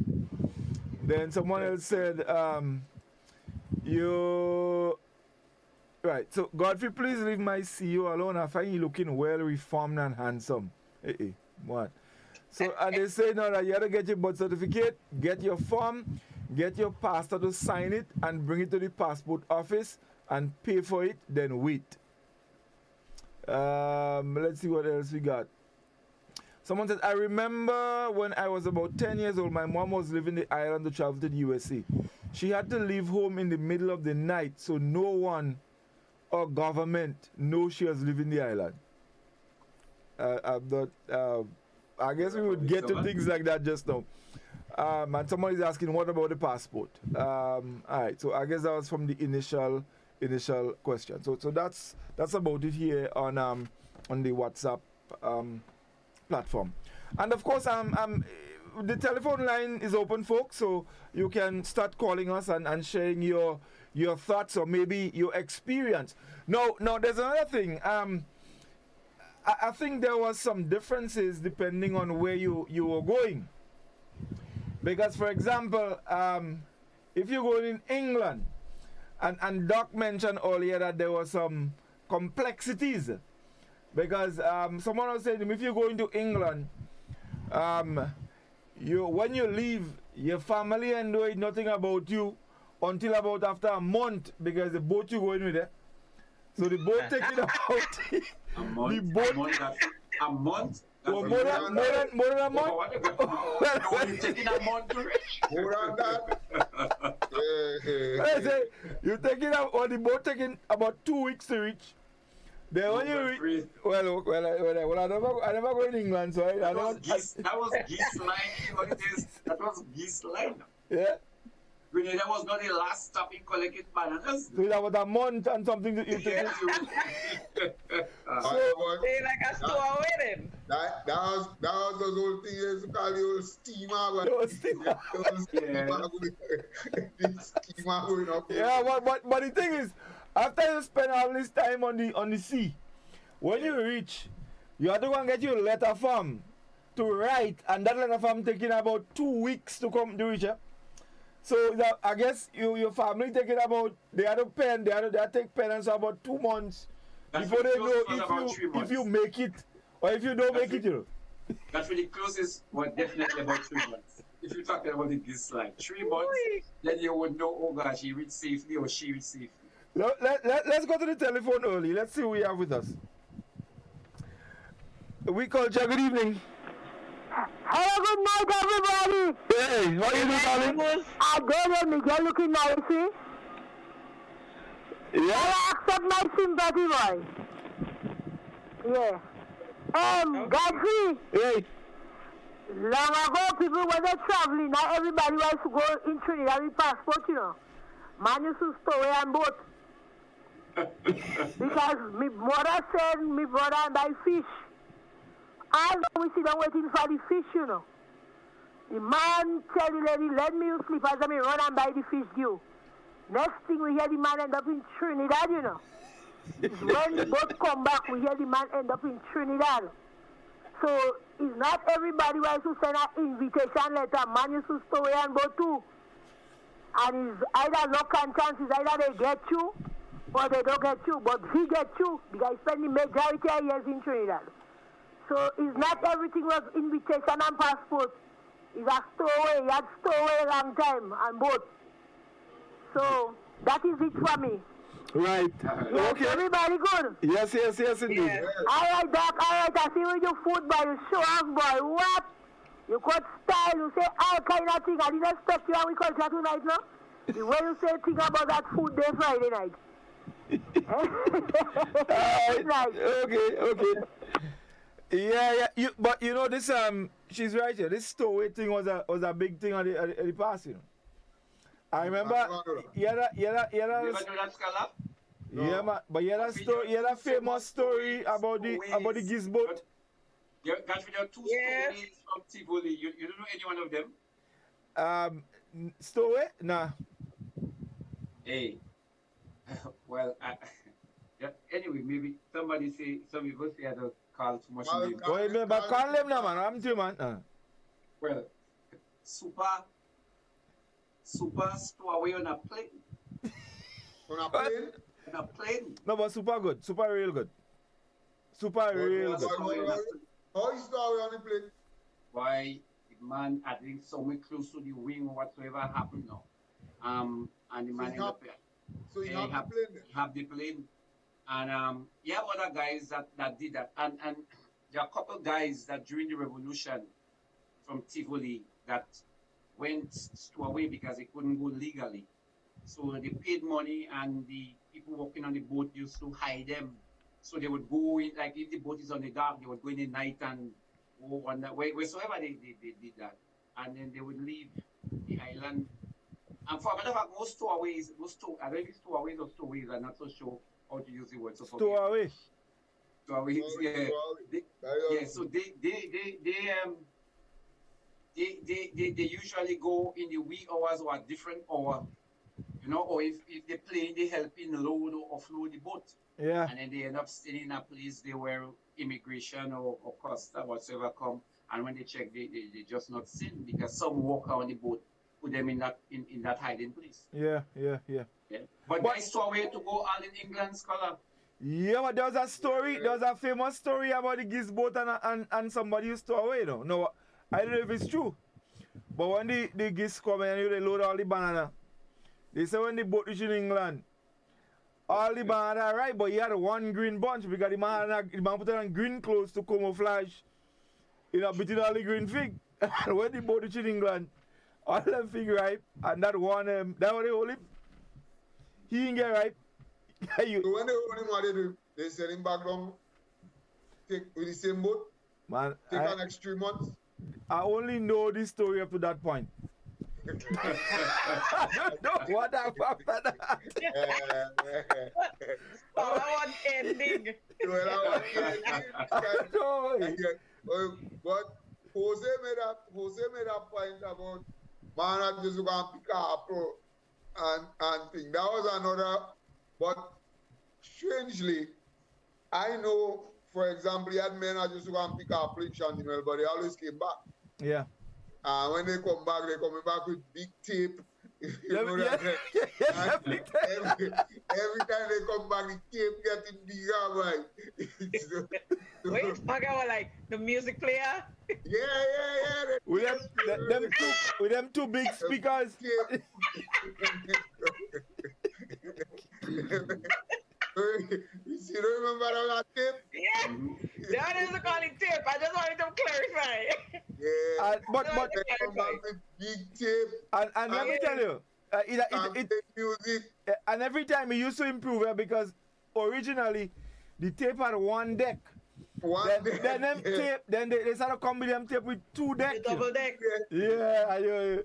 Then someone else said right. So Godfrey, please leave my CEO alone. I find you looking well reformed and handsome. What? So and they say now that you have to get your birth certificate, get your form, get your pastor to sign it, and bring it to the passport office and pay for it. Then wait. Let's see what else we got. Someone said, I remember when I was about 10 years old, my mom was leaving the island to travel to the USA. She had to leave home in the middle of the night, so no one or government knows she was leaving the island. I guess we would get to things like that just now. And someone is asking, what about the passport? All right, so I guess that was from the initial question. So that's about it here on the WhatsApp platform. And of course, the telephone line is open, folks, so you can start calling us and sharing your thoughts or maybe your experience. Now there's another thing. I think there was some differences depending on where you were going. Because, for example, if you're going in England, and Doc mentioned earlier that there were some complexities. Because someone was saying, if you're going to England, when you leave, your family and know nothing about you until about after a month, because the boat you're going with, so the boat taking about a month. More than a month. You're taking a month to reach. More than that. I say, you're taking on the boat taking about 2 weeks to reach. Then when you reach, I never go in England, so that was geese line. What it is? That was geese line. Yeah. That was not the last stop in collecting bananas. So that was a month and something to eat. They like a store wedding. That was the whole thing is called the old steamer. Yeah, but the thing is, after you spend all this time on the sea, when you reach, you have to go and get your letter form to write, and that letter form taking about 2 weeks to come to reach. So I guess your family taking about, they had to take penance about 2 months before they know if you make it or if you don't make it, That's really closest one, definitely about 3 months. If you're talking about it this like 3 months, then you would know, oh gosh, he reached safely or she reached safely. Let's go to the telephone early. Let's see who we have with us. We Culture, good evening. Hello, good night, everybody. Hey, what are you doing, darling? I'm good, Miguel looking noisy. Yeah? I accept my sympathy, boy. Yeah. Godfrey. Hey. Long ago, people were traveling. Not everybody wants to go in Trinidad with passport, Man used to stow away on boat. Because my mother said my brother and buy fish. And we sit down waiting for the fish, The man tell the lady, let me sleep as I run and buy the fish due. Next thing we hear the man end up in Trinidad, you know. When the boat come back, we hear the man end up in Trinidad. So it's not everybody who has to send an invitation letter. Man used to stow away and boat too. And it's either luck and chance, it's either they get you or they don't get you. But he gets you because he spent the majority of years in Trinidad. So it's not everything was invitation and passport. It's a stowaway. He had stowaway a long time and boat. So that is it for me. Right. Yes, Okay. everybody good? Yes, indeed. Yes. All right, Doc. All right, I see with your food, boy. You show off, boy. What? You got style. You say all kind of things. I didn't expect you and we culture tonight, no? The way you say thing about that food day Friday night. Right. Okay. Yeah. But you know this. She's right here. This stowaway thing was a big thing on the past. You know. I remember. Yeah. You ever do that, Scala? Yeah, man. But that famous story about the Giz boat. There are two stories from Tivoli. You don't know any one of them? Stowaway? Nah. Hey. Well, yeah, anyway, maybe some people say I don't call too much name. Wait, but call them now, man. I'm too, man. Well, super stowaway on a plane. On a plane? On a plane. No, but super good. Super real good. Super real good. How is stowaway on the plane? Why, the man, I think somewhere close to the wing or whatsoever happened now. And the man ended up there. So you have the plane then? Have the plane. And you have other guys that did that. And there are a couple guys that during the revolution from Tivoli that went stowaway because they couldn't go legally. So they paid money and the people working on the boat used to hide them. So they would go in, like if the boat is on the dock, they would go in the night and go on that way, wheresoever they did that. And then they would leave the island. And for a matter of fact, most stowaways, I don't know if stowaways or stowaways, I'm not so sure how to use the word. So Stowaway. Stowaways, yeah. So they usually go in the wee hours or a different hour, you know, or if they're playing, they help in load or offload the boat. Yeah. And then they end up staying in a place they were immigration or Costa whatsoever come, and when they check, they just not seen because some walk on the boat, put them in that hiding place. Yeah. But they stowaway to go all in England, Scholar. Yeah, but there was a story, there was a famous story about the Giz boat and somebody used to away, though. No, I don't know if it's true. But when the Giz come and they load all the banana, they say when the boat reach in England, all the banana are right, but he had one green bunch because the man put on green clothes to camouflage, you know, between all the green fig. And when the boat reach in England, all them fig ripe, and that one, that what they hold him. He didn't get ripe. So when they hold him, what they do? They send him back down, take with the same boat, man, take an extra month. I only know this story up to that point. I don't know what happened after that. I want ending. Well, I want ending. But Jose made a point about man just going to pick up and thing. That was another. But strangely, I know, for example, he had men that just go and pick up plate Shantimel, but they always came back. Yeah. And when they come back, they're coming back with big tape. Every time they come back, the tape getting bigger, right? Wait, talking about like the music player? Yeah. With them two big speakers. You don't remember that tape? Yeah. They always call it tape. I just wanted to clarify. Yeah. But they come back with big tape. And let me tell you, music. And every time he used to improve it because originally the tape had one deck. Then them tape, then they started coming with them tape with two decks. Double deck. Yeah.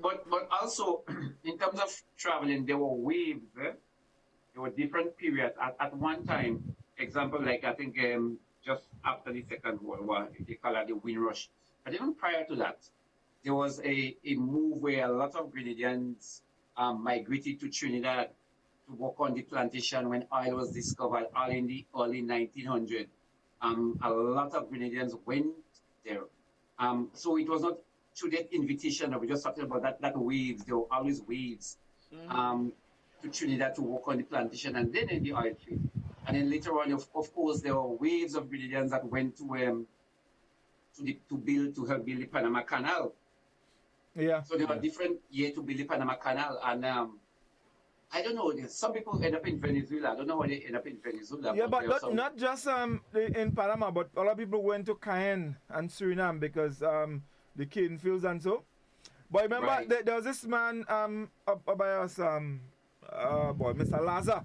But also in terms of traveling, there were waves. There were different periods. At one time, example, like I think just after the Second World War, they call it the Windrush. But even prior to that, there was a move where a lot of Grenadians migrated to Trinidad to work on the plantation when oil was discovered early in the early 1900s. A lot of Grenadians went there. So it was not through that invitation that we just talking about that waves. There were always waves to Trinidad to work on the plantation and then in the oil trade. And then later on, of course, there were waves of Grenadians that went to help build the Panama Canal. Yeah. So there were different years to build the Panama Canal, and I don't know. Some people end up in Venezuela. I don't know why they end up in Venezuela. Yeah, but not just in Panama, but a lot of people went to Cayenne and Suriname because the cane fields and so. But remember, Right. there was this man up by us, Mr. Lazar.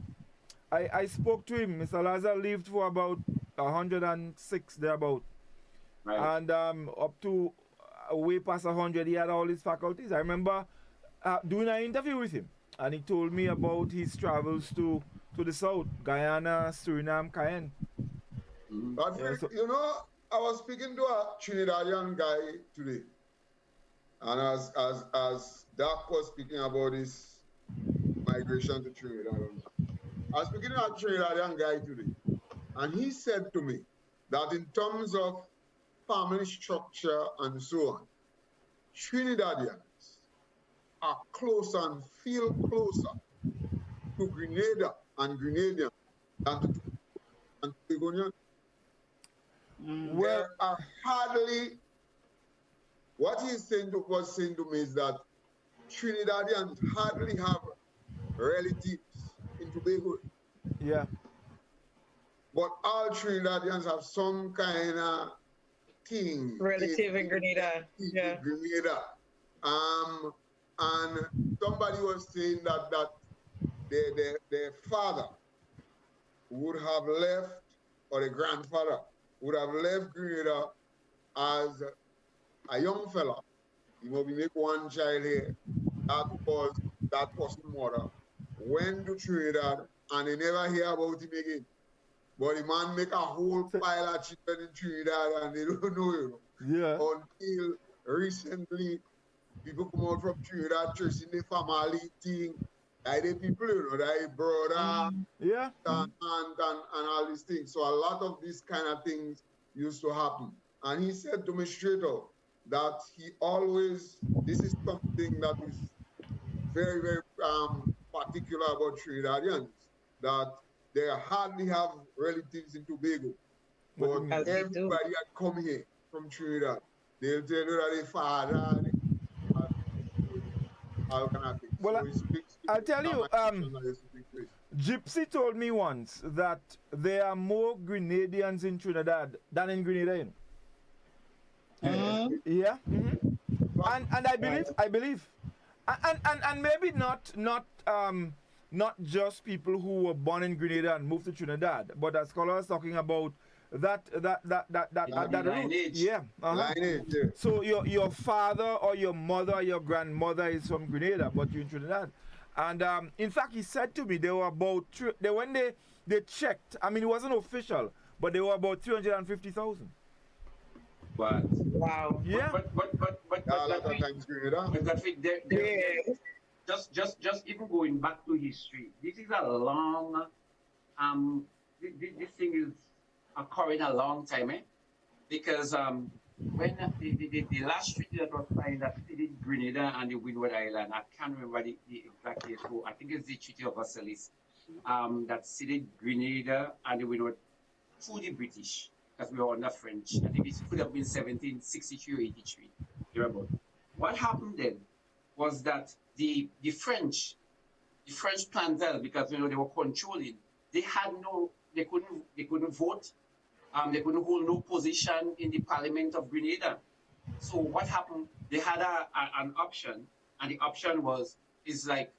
I spoke to him. Mr. Lazar lived for about 106 thereabout. Right. And up to way past 100, he had all his faculties. I remember doing an interview with him, and he told me about his travels to the south, Guyana, Suriname, Cayenne. But Yeah, so- you know, I was speaking to a Trinidadian guy today, and as Doc was speaking about his migration to Trinidad, I was speaking to a Trinidadian guy today, and he said to me that in terms of family structure and so on, Trinidadians are closer and feel closer to Grenada and Grenadians than to Togolese. Well, There are hardly, what he was saying to me is that Trinidadians hardly have relatives in Tobago, yeah. but all Trinidadians have some kind of thing. Relative in Grenada. Yeah. Grenada. And somebody was saying that their father would have left, or their grandfather would have left Grenada as a young fella. He will be make one child here. That was that person's mother went to Trinidad and they never hear about him again. But the man make a whole pile of children in Trinidad and they don't know, you know. Yeah. Until recently, people come out from Trinidad, tracing the family thing. Like the people, you know, like brother, Yeah. and all these things. So a lot of these kind of things used to happen. And he said to me straight out that he always, this is something that is very, very particular about Trinidadians, that they hardly have relatives in Tobago. But As they do. everybody had come here from Trinidad. They'll tell you that their father, all kind of things. Well, So he speaks to I'll tell you, that used to take place. Gypsy told me once that there are more Grenadians in Trinidad than in Grenada. You know? Yeah. And I believe, and maybe not just people who were born in Grenada and moved to Trinidad, but as Scholar was talking about that route. lineage. Yeah. Lineage, yeah. So your father or your mother or your grandmother is from Grenada, but you're in Trinidad. And in fact, he said to me there were about when they checked. I mean, it wasn't official, but there were about 350,000. But Wow. Yeah. but A lot of times Grenada. But Godfrey, just even going back to history, this is a long, this thing is occurring a long time, because when the last treaty that was signed that ceded Grenada and the Windward Island, I can't remember the exact date, so I think it's the Treaty of Versailles, that ceded Grenada and the Windward to the British, because we were under French. I think it could have been 1763 or 83, thereabout. What happened then was that the French planters, because they were controlling, they couldn't vote, they couldn't hold no position in the Parliament of Grenada. So what happened? They had an option, and the option is like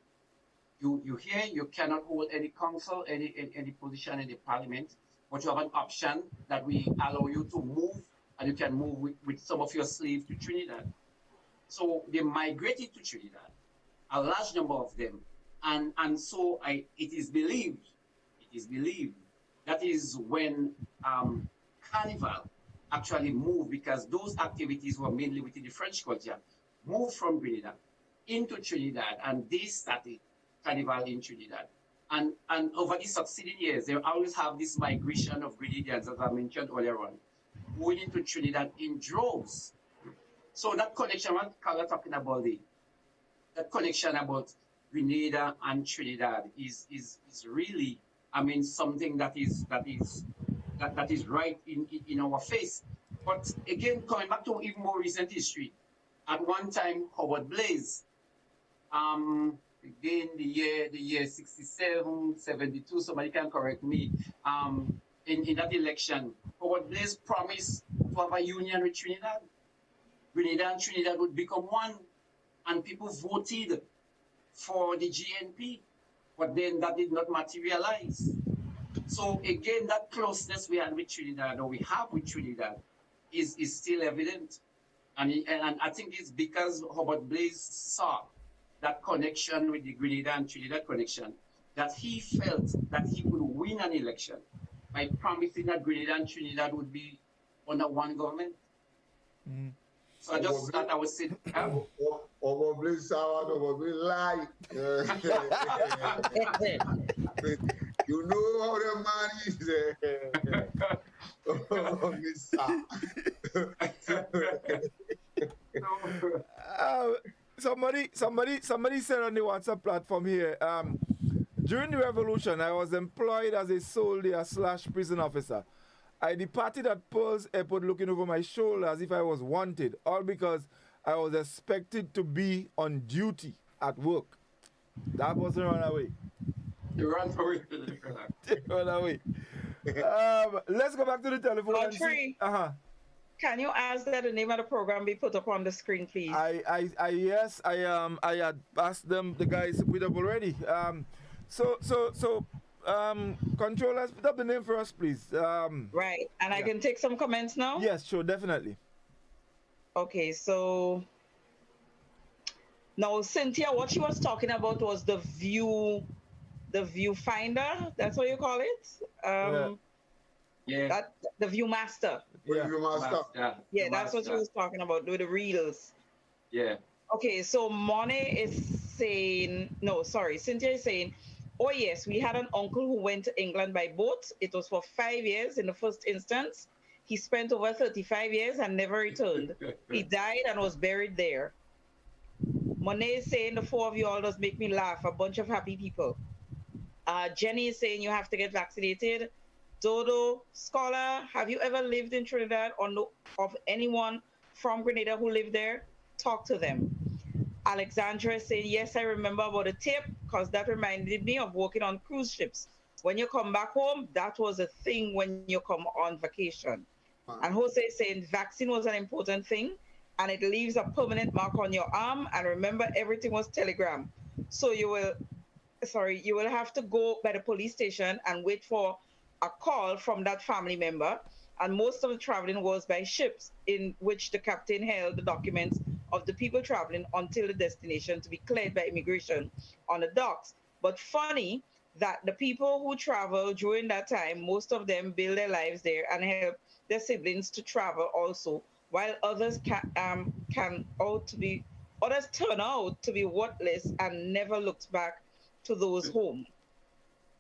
you here, you cannot hold any council, any position in the Parliament, but you have an option that we allow you to move, and you can move with some of your slaves to Trinidad. So they migrated to Trinidad, a large number of them, and so it is believed that is when Carnival actually moved, because those activities were mainly within the French culture, moved from Grenada into Trinidad, and they started carnival in Trinidad. And over the succeeding years, they always have this migration of Grenadians, as I mentioned earlier on, going into Trinidad in droves. So that connection, what Carla talking about, that connection about Grenada and Trinidad is really, I mean, something that is right in our face. But again, coming back to even more recent history, at one time, Howard Blaze, again, the year 67, 72, somebody can correct me, in that election, Howard Blaze promised to have a union with Trinidad. Grenada and Trinidad would become one, and people voted for the GNP, but then that did not materialize. So again, that closeness we had with Trinidad, or we have with Trinidad, is still evident. And I think it's because Howard Blaze saw that connection with the Grenada and Trinidad connection, that he felt that he could win an election by promising that Grenada and Trinidad would be under one government. Mm. So I just thought I would say, Howard Blaze sour, Howard Blaze lie. You know how the man is. Somebody said on the WhatsApp platform here, during the revolution, I was employed as a soldier/prison officer. I departed at Pearl's Airport looking over my shoulder as if I was wanted, all because I was expected to be on duty at work. That wasn't run away. You ran away. Run away. Let's go back to the telephone. Godfrey, can you ask that the name of the program be put up on the screen, please? Yes, I had asked them, the guys put up already. Controllers, put up the name for us, please. Right, and I can take some comments now? Yes, sure, definitely. Okay, so now Cynthia, what she was talking about was the viewfinder. That's what you call it. Yeah. The Viewmaster. Yeah, Viewmaster. Yeah, that's what she was talking about, with the reels. Yeah. Okay, so Cynthia is saying, oh yes, we had an uncle who went to England by boat. It was for 5 years in the first instance. He spent over 35 years and never returned. He died and was buried there. Monet is saying, the four of you all does make me laugh. A bunch of happy people. Jenny is saying you have to get vaccinated. Dodo, Scholar, have you ever lived in Trinidad or know of anyone from Grenada who lived there? Talk to them. Alexandra is saying, yes, I remember about a tip because that reminded me of working on cruise ships. When you come back home, that was a thing when you come on vacation. And Jose is saying vaccine was an important thing and it leaves a permanent mark on your arm. And remember, everything was telegram. So you will have to go by the police station and wait for a call from that family member. And most of the traveling was by ships, in which the captain held the documents of the people traveling until the destination to be cleared by immigration on the docks. But funny that the people who traveled during that time, most of them build their lives there and help their siblings to travel also, while others turn out to be worthless and never looked back to those home.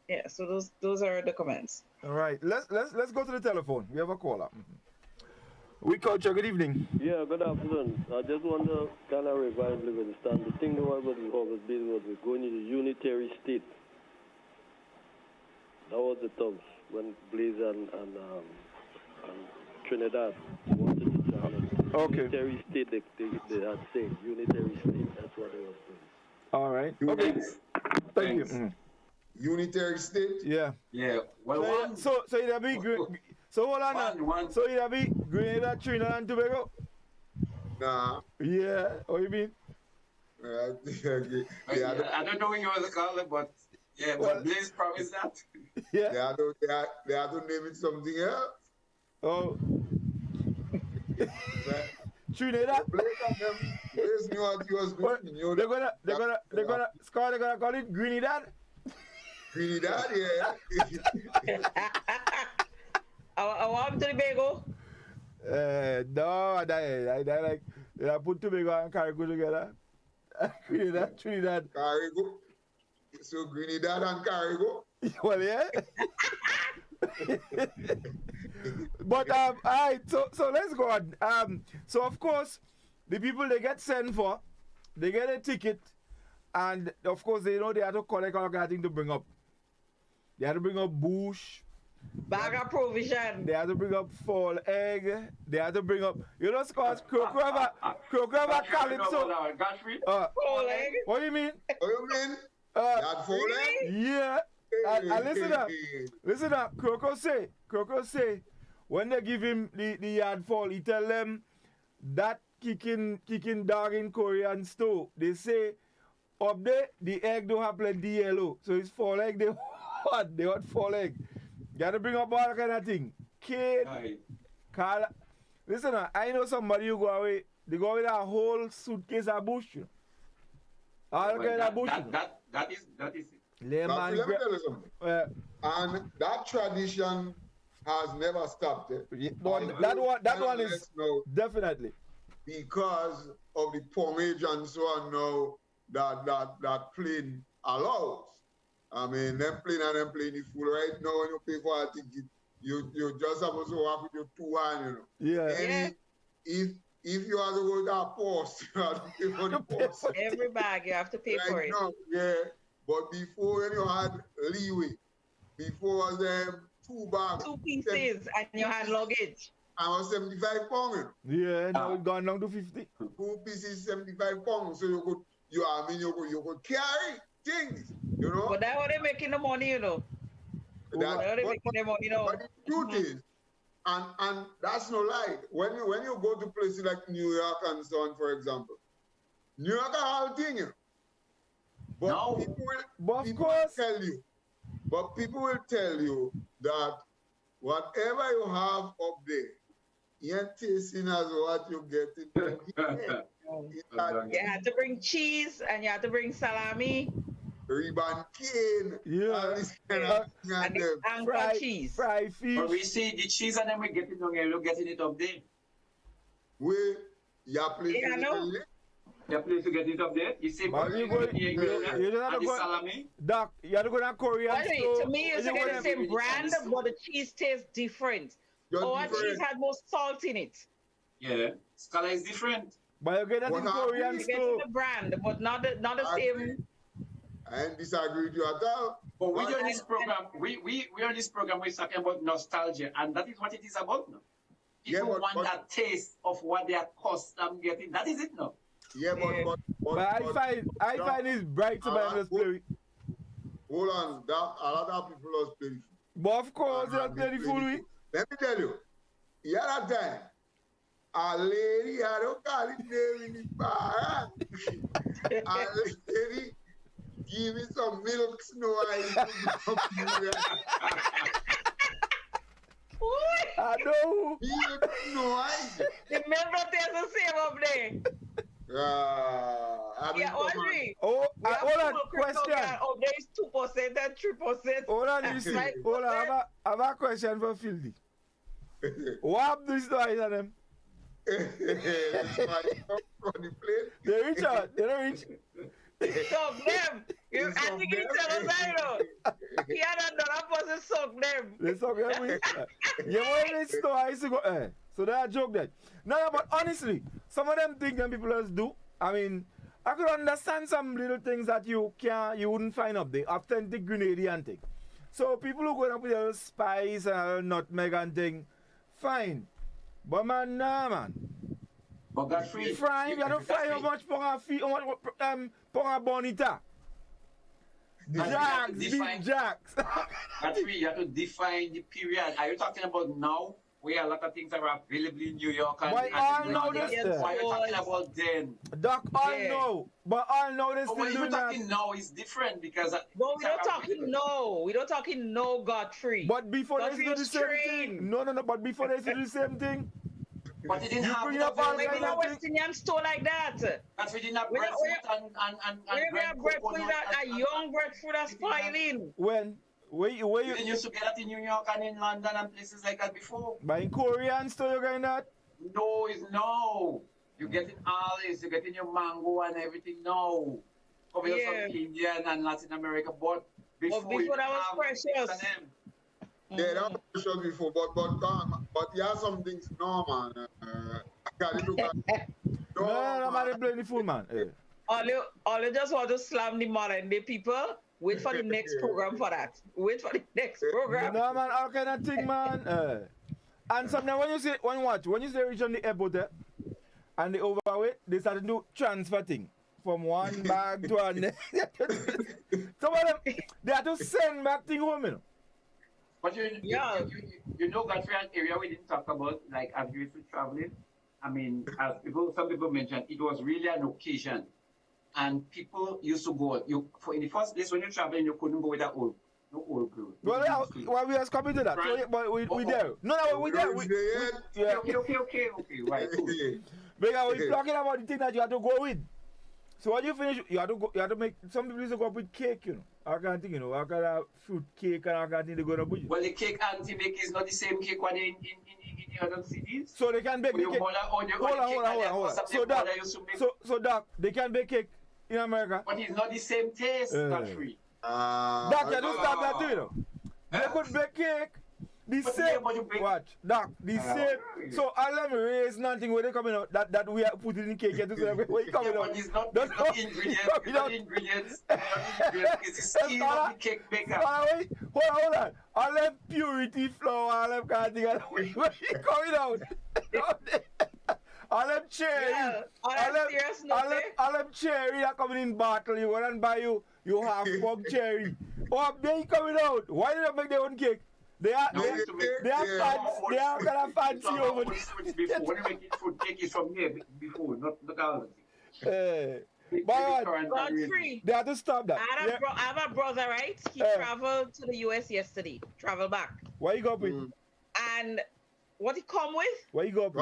Yeah, so those are the comments. All right, let's go to the telephone. We have a caller. Oui Culture, good evening. Yeah, good afternoon. I just want to kind of revive Livingston. The thing about the Howard Blaze was we're going to the unitary state. That was the terms when Blaze and Trinidad wanted to challenge. Okay. Unitary state, they had said. Unitary state, that's what they was doing. All right. Okay. Thank you. Mm-hmm. Unitary state? Yeah. Yeah. Well, so it'll be so hold on. So it'll be Grenada, Trinidad, and Tobago? Nah. Yeah. What do you mean? I don't know when you want to call it, but yeah, but Blaze promised that. Yeah. They have to name it something else. Oh. Trinidad. Blaze knew what he was doing. They're gonna call it Grenadad. Trinidad, yeah. I want Tobago. No, I like they put Tobago and Carriacou together. Trinidad. Carrigo. So Trinidad and Carrigo. Well, yeah. But all right, so let's go on. So of course, the people they get sent for, they get a ticket, and of course they know they have to collect all kind of thing to bring up. They have to bring up bush. Bag of provision. They have to bring up fall egg. They have to bring up, you know, Scott, Crocrava Calypso. Godfrey? Fall egg? What do you mean? What do you mean? That fall egg? Yeah. And listen up. Croco say, when they give him the yard fall, he tell them that kicking dog in Korean stove. They say up there the egg don't have plenty yellow, so it's fall egg. They want fall egg. You gotta bring up all kind of thing. Kid, Carl. Listen, I know somebody who go away. They go with a whole suitcase of bush. You know? All kind of bush. That is it. Let me tell you something. And that tradition has never stopped. But that one is definitely because of the pomage and so on now that plane allows. I mean, them plane and them plane the fool right now when you pay for a ticket, you just supposed to walk with your two hands, you know. Yeah. And if you have to go to that post, you have to pay for the post. Every bag you have to pay for it. Now, yeah. But before when you had leeway, before was 2 bags. 2 pieces and you had luggage. I was 75 pounds. Yeah, now it's gone down to 50. 2 pieces, 75 pounds. So you could carry things, you know. But that's how they making the money, you know. That's how they making the money, you know. But the truth is, and that's no lie. When you go to places like New York and so on, for example, New York are all thing, you know. But people will tell you that whatever you have up there, you ain't tasting as what you get in You had to bring cheese and you had to bring salami. Ribbon cane. Yeah. And the cheese. Fried fish. But we see the cheese and then we get it down here, we're getting it up there. You place to get it up there. You see, you have to go salami. Doc, you have to go to Korean store. To me, it's the same brand, but the cheese tastes different. Our cheese has more salt in it. Yeah, Scala is different. But you get that in Korean store. You get the brand, but not the same. I disagree with you at all. But we on this program, we on this program, we're talking about nostalgia, and that is what it is about now. People want that taste of what they are accustomed getting. That is it now. Yeah, but I find it's bright to buy this play. Hold on, a lot of people lost play. But of course, they play the full week. Let me tell you, the other time, a lady, I don't call it name in the bar. A lady give me some milk snow ice. I know. Milk snow ice. The milk tastes the same up there. Audrey. Hold on, question. Oh, there is 2% and 3%. Hold on, you see. Hold on, I have a question for Finley. What happened to the eyes on them? They reach out. They don't reach. Suck them. I think you tell us I know. He had another person suck them. They suck them. You want to store eyes to go. So they are joke that. No, but honestly, some of them things that people just do. I mean, I could understand some little things that you wouldn't find up there. Authentic Grenadian thing. So people who go up with a little spice and a little nutmeg and thing, fine. But man, nah, man. But Godfrey, frying, you don't fry how much for a bonita. Jacks, big jacks. Godfrey, you have to define the period. Are you talking about now, where a lot of things are available in New York? Why all know this? Why are you talking about then? Doc, all know. But all know this. When you're talking now is different because. But we don't talking no. We don't talking no, Godfrey. But before they do the same thing. No. But before they do the same thing. But it didn't have maybe in a West Indian store like that. That we didn't have breadfruit and we have breadfruit, a young breadfruit that's spoiling. When? Where you didn't used to get that in New York and in London and places like that before. But in Korean store you getting that? No, it's no. You're getting all this, you're getting your mango and everything now. Over here from India and Latin America, but before that was precious. Yeah, that was precious before, but yeah, some things, no, man. I got it. No, man, they blame the fool, man. All you just want to slam the modern day people. Wait for the next program for that. Wait for the next program. No, man, all kind of thing, man. And sometimes when you say reach on the airport there, and they overweight, they start to do transfer thing from one bag to another. Some of them, they have to send back thing home, you know. But you know, Godfrey, an area we didn't talk about, like as you used to traveling. I mean, as some people mentioned, it was really an occasion, and people used to go. In the first place when you're traveling, you couldn't go with that old girl. Well, we are coming to that. Right. So, but we there. No, we there. Okay. Right. Cool. Because we're talking about the thing that you have to go with. So when you finish, you have to make. Some people used to go up with cake, you know. I can't think, you know. I got a fruit cake and I can't think they go to budget. Well, the cake auntie make is not the same cake what in the other cities. So they can bake the cake. Hold on. So Doc, they can bake cake in America. But it's not the same taste, Godfrey. Doc, you don't stop that too, you know. They could bake cake. The same, watch, Doc, the same. So all them raise nothing where they coming out that we are putting in cake. Where you coming out? But it's not ingredients. It's the skin of the cake baker. Hold on. All them purity flour, all them kind of thing. Where you coming out? All them cherry. All them cherry that coming in bottle. You go and buy you half bug cherry. Oh, they ain't coming out. Why did they make their own cake? They are kind of fancy over there. When you make it fruit cake is from here before, not all Godfrey, they have to stop that. I have a brother, right? He traveled to the US yesterday. Travel back. What you go up with? And what he come with? What you go up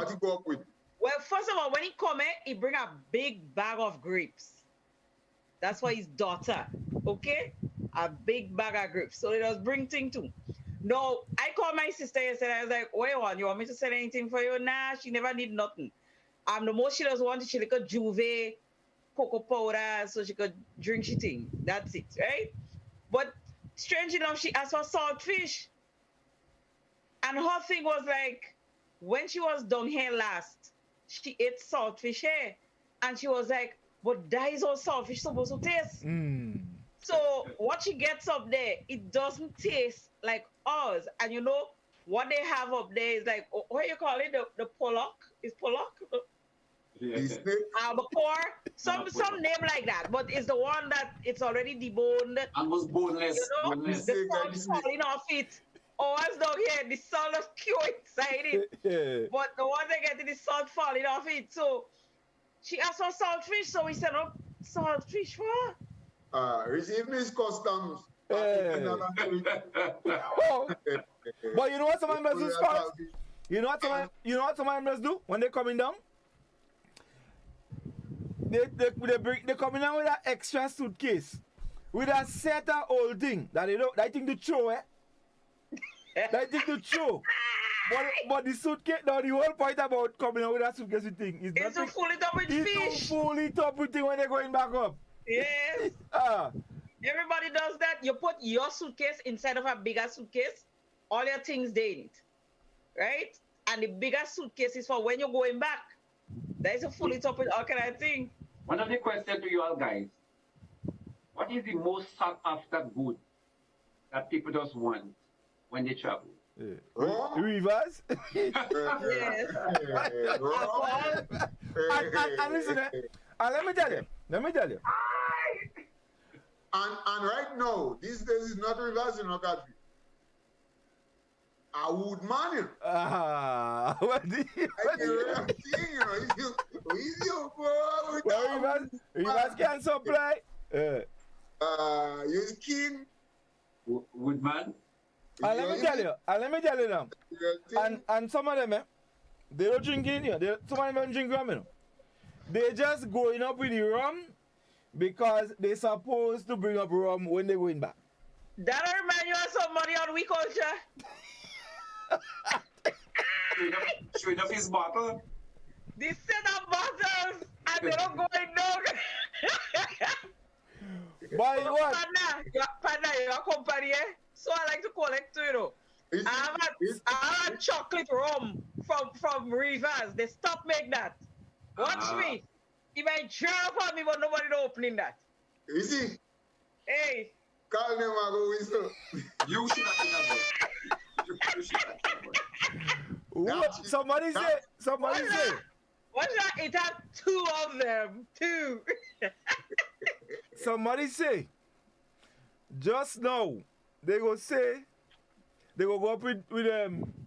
with? Well, first of all, when he come he bring a big bag of grapes. That's for his daughter. Okay? A big bag of grapes. So he does bring thing too. No, I called my sister yesterday. I was like, "Wait, you want me to send anything for you?" Nah, she never need nothing. The most she does want is she like a Juve, cocoa powder, so she could drink she thing. That's it, right? But strange enough, she asked for saltfish. And her thing was like, when she was down here last, she ate saltfish here. And she was like, but that is how saltfish supposed to taste. So what she gets up there, it doesn't taste like ours. And you know, what they have up there is like, what you call it? The pollock? Is pollock? Albacore? Some name like that. But it's the one that it's already deboned. And was boneless. You know, the salt falling off it. Ours down here, the salt is pure inside it. But the one they get the salt falling off it. So she asked for saltfish, so we said, oh, saltfish for? Receive Miss Customs. But you know what some members do, Scott? You know what some members do when they're coming down? They coming down with an extra suitcase with a set of old thing that they think to throw, They think to throw. But the suitcase, now the whole point about coming out with that suitcase thing is to fill it up with fish. It's to fill it up with thing when they're going back up. Yes. Everybody does that. You put your suitcase inside of a bigger suitcase, all your things there in it, right? And the bigger suitcase is for when you're going back. That is a full it up with all kind of thing. One of the questions to you all guys, what is the most sought after good that people just want when they travel? Rivers? Yes. And listen, let me tell you. And right now, these days is not reversing, no Godfrey. A wood man. What do you Rivers can supply. You're king. Woodman. Let me tell you now. And some of them, they don't drink in here. Some of them don't drink rum, you know. They just going up with the rum because they supposed to bring up rum when they're going back. That remind you of somebody on We Culture. Straight up his bottle. They set up bottles and they don't go in down. By what? Panda, your company, eh? So I like to collect too, you know. I have a chocolate rum from Rivers. They stop make that. Watch me. If I jump on me, but nobody no opening that. You see? Hey. Call them and go whistle. You should have been about. You should have been about. What? Somebody say. What's that? It had two of them. Two. Somebody say. Just now, they go say. They go up with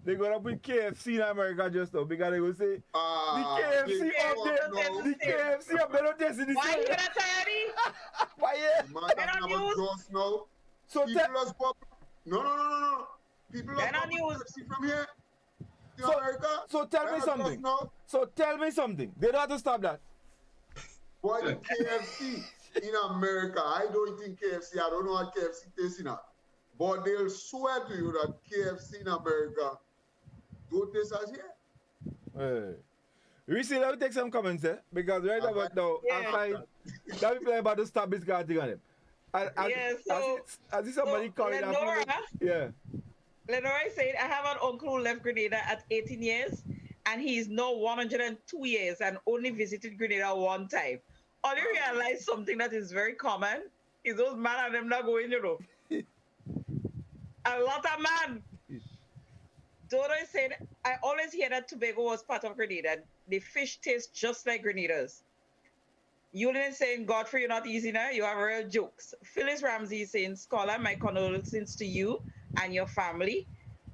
they go up with KFC in America just now because they go say the KFC up there, the KFC up there don't taste the same. Why you gonna tell Why yeah? Man, that's not just now. So people just pop. No. People just pop KFC from here to America. So tell me something. So tell me something. They don't have to stop that. Boy, the KFC in America, I don't think KFC. I don't know what KFC tastes in. But they'll swear to you that KFC in America don't taste as here. Hey. Reece, let me take some comments there. Because right about now, I find that people are about to stop this guy thing on him. I see somebody calling Lenora, yeah. Lenora said, I have an uncle who left Grenada at 18 years and he's now 102 years and only visited Grenada one time. Only realize something that is very common is those men and them not going, you know. A lot of man. Dodo said, I always hear that Tobago was part of Grenada. The fish tastes just like Grenada's. Yulin is saying, Godfrey, you're not easy now. You have real jokes. Phyllis Ramsey is saying, Scholar, my condolences to you and your family.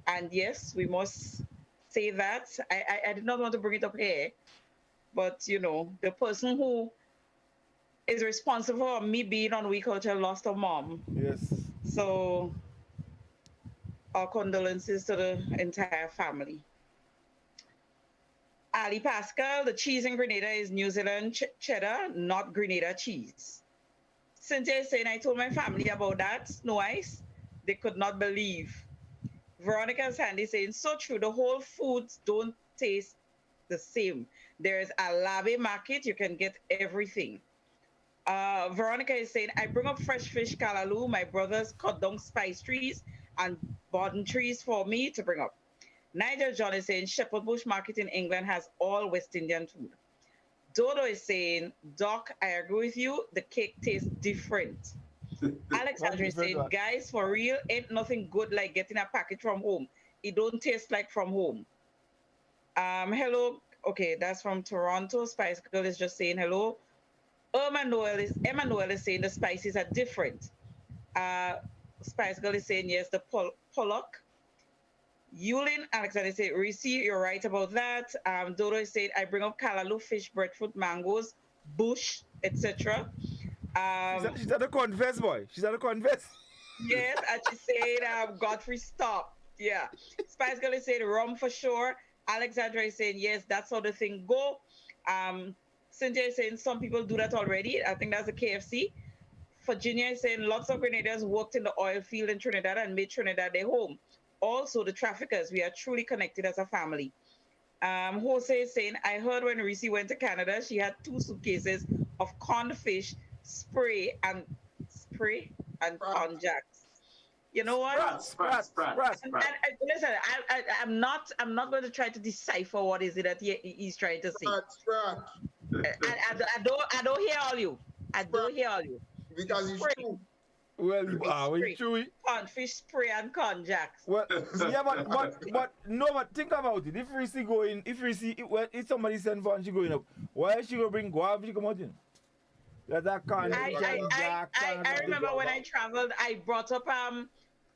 And yes, we must say that. I did not want to bring it up here. But, you know, the person who is responsible for me being on We Culture lost a mom. Yes. So our condolences to the entire family. Ali Pascal, the cheese in Grenada is New Zealand cheddar, not Grenada cheese. Cynthia is saying, I told my family about that, snow ice. They could not believe. Veronica's handy saying, so true, the whole foods don't taste the same. There's a Labe market, you can get everything. Veronica is saying, I bring up fresh fish callaloo. My brothers cut down spice trees and bottom trees for me to bring up. Nigel John is saying, Shepherd Bush Market in England has all West Indian food. Dodo is saying, Doc, I agree with you. The cake tastes different. Alexandra is saying, guys, for real, ain't nothing good like getting a package from home. It don't taste like from home. Hello. Okay, that's from Toronto. Spice Girl is just saying hello. Emma Noel is saying the spices are different. Spice Girl is saying yes, the pollock. Yulin Alexander said, Reece, you're right about that. Dodo is saying, I bring up callaloo, fish, breadfruit, mangoes, bush, etc. She's at a confess, boy. She's at a confess. Yes, and she said, Godfrey, stop. Yeah. Spice Girl is saying rum for sure. Alexandra is saying, yes, that's how the thing go. Cynthia is saying some people do that already. I think that's a KFC. Virginia is saying lots of Grenadians worked in the oil field in Trinidad and made Trinidad their home. Also, the traffickers, we are truly connected as a family. Jose is saying, I heard when Reece went to Canada, she had 2 suitcases of canned fish, spray and konjac. You know what? Sprat. And listen, I'm not going to try to decipher what is it that he's trying to say. I don't hear all you. I don't hear all you. Because it's true. Well, when you chew it. Fish spray and konjac. Well, yeah, but think about it. If if somebody send for and she going up, why is she going to bring guava? She come out in. I remember when I traveled, I brought up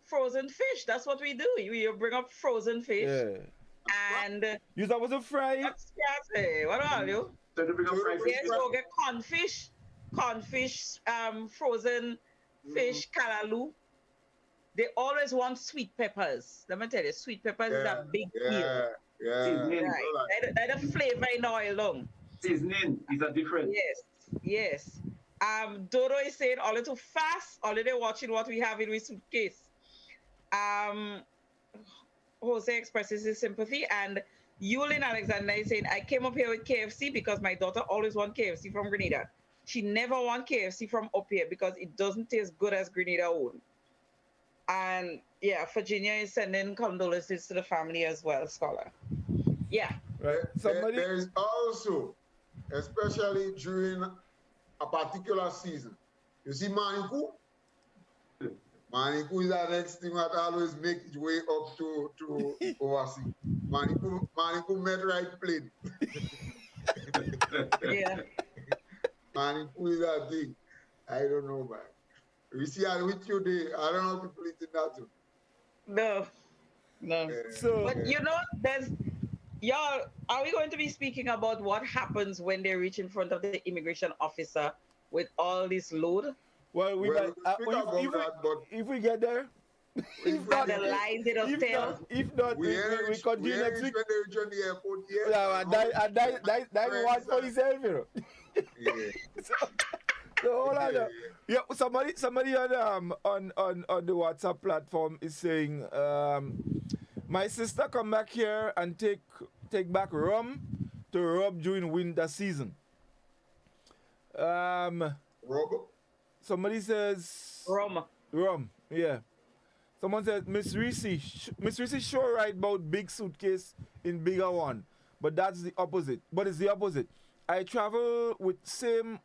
frozen fish. That's what we do. We bring up frozen fish. Yeah. And you thought it was a fry? What are you? So to bring up fried fish. Yes, we'll get cornfish, frozen fish, callaloo. They always want sweet peppers. Let me tell you, sweet peppers is a big deal. Seasoning. Right. They're the flavor in oil long. Seasoning is a different. Yes. Dodo is saying a little fast, already watching what we have in our suitcase. Jose expresses his sympathy, and Yulin Alexander is saying, I came up here with KFC because my daughter always wants KFC from Grenada. She never wants KFC from up here because it doesn't taste good as Grenada own. And yeah, Virginia is sending condolences to the family as well, Scholar. Yeah. Right. There is also, especially during a particular season, you see Maniku? Maniku is the next thing that always make its way up to overseas. Maniku met right plane. Yeah. Maniku is that thing. I don't know, man. We see how with you there. I don't know people eating that too. No. But you know, y'all, are we going to be speaking about what happens when they reach in front of the immigration officer with all this load? Well, if we get there, if not, the lies they don't tell. If not, we continue next week. When they reach on the airport, that one for himself, you know. Yeah. So hold on. Yeah, somebody on the WhatsApp platform is saying, my sister come back here and take back rum to rub during winter season. Rub? Somebody says rum, yeah. Someone says Miss Reece sure right about big suitcase in bigger one, but that's the opposite. But it's the opposite. I travel with same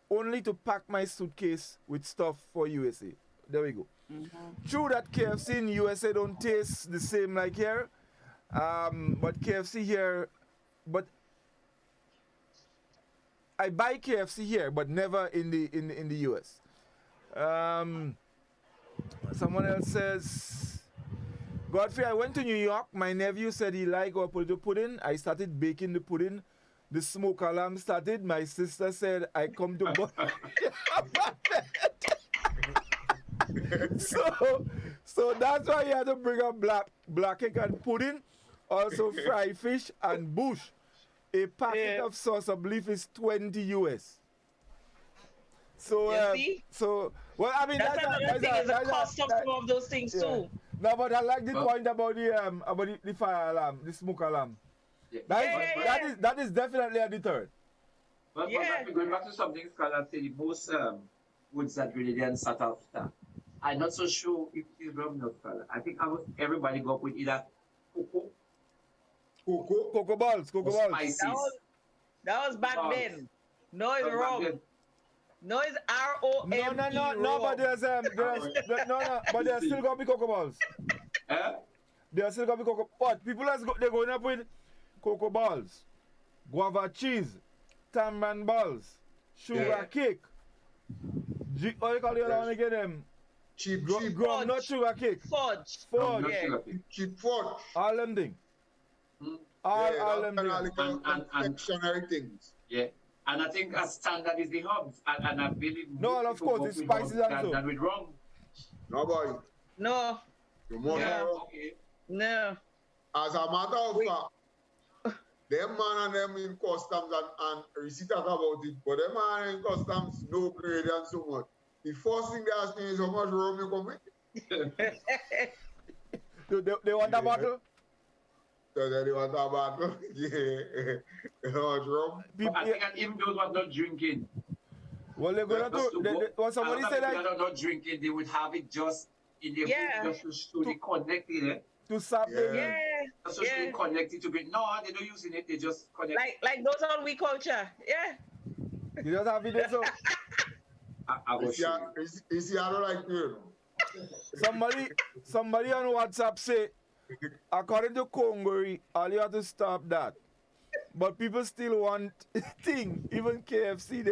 only to pack my suitcase with stuff for USA. There we go. Mm-hmm. True that KFC in USA don't taste the same like here, but KFC here, but I buy KFC here, but never in the US. Someone else says, Godfrey, I went to New York. My nephew said he liked our potato pudding. I started baking the pudding. The smoke alarm started. My sister said, I come to so that's why you had to bring up black egg and pudding, also fried fish and bush. A packet of sauce of leaf is 20 US. So, well, I mean, that's another thing is the cost of some of those things too. No, but I like the point about the fire alarm, the smoke alarm. That is definitely a deterrent. But going back to something Scholar said, most woods that really didn't start after. I'm not so sure if it's rum or Scholar. I think almost everybody go up with either cocoa balls. Spices. That was back then. No, it's wrong. No, it's ROM. No, but there's but there's still gonna be cocoa balls. There's still gonna be cocoa. But people they're going up with cocoa balls, guava cheese, tamarind balls, sugar cake. What do you call the other one again? Them cheap not sugar cake. Fudge. Cheap fudge. All them things. All them things. And confectionery things. Yeah. And I think a standard is the herbs. And I believe of course, it's spices also. Than with rum. No, boy. No. You must No. As a matter of fact, them man and them in customs and Reece talk about it, but them man in customs no grade and so much. The first thing they ask me is how much rum you come with. They want a bottle? So they want a bottle? Yeah. How much rum? I think even those who are not drinking. Well, they're going to somebody said that. If not drinking, they would have it just in their food just to be connected. To sap them. So they connected to it. No, they don't use it. They just connect. Like those on We Culture. Yeah. You don't have it so. I will show you. You see, I don't like you. Somebody on WhatsApp say, according to Congo, all you have to stop that. But people still want thing. Even KFC,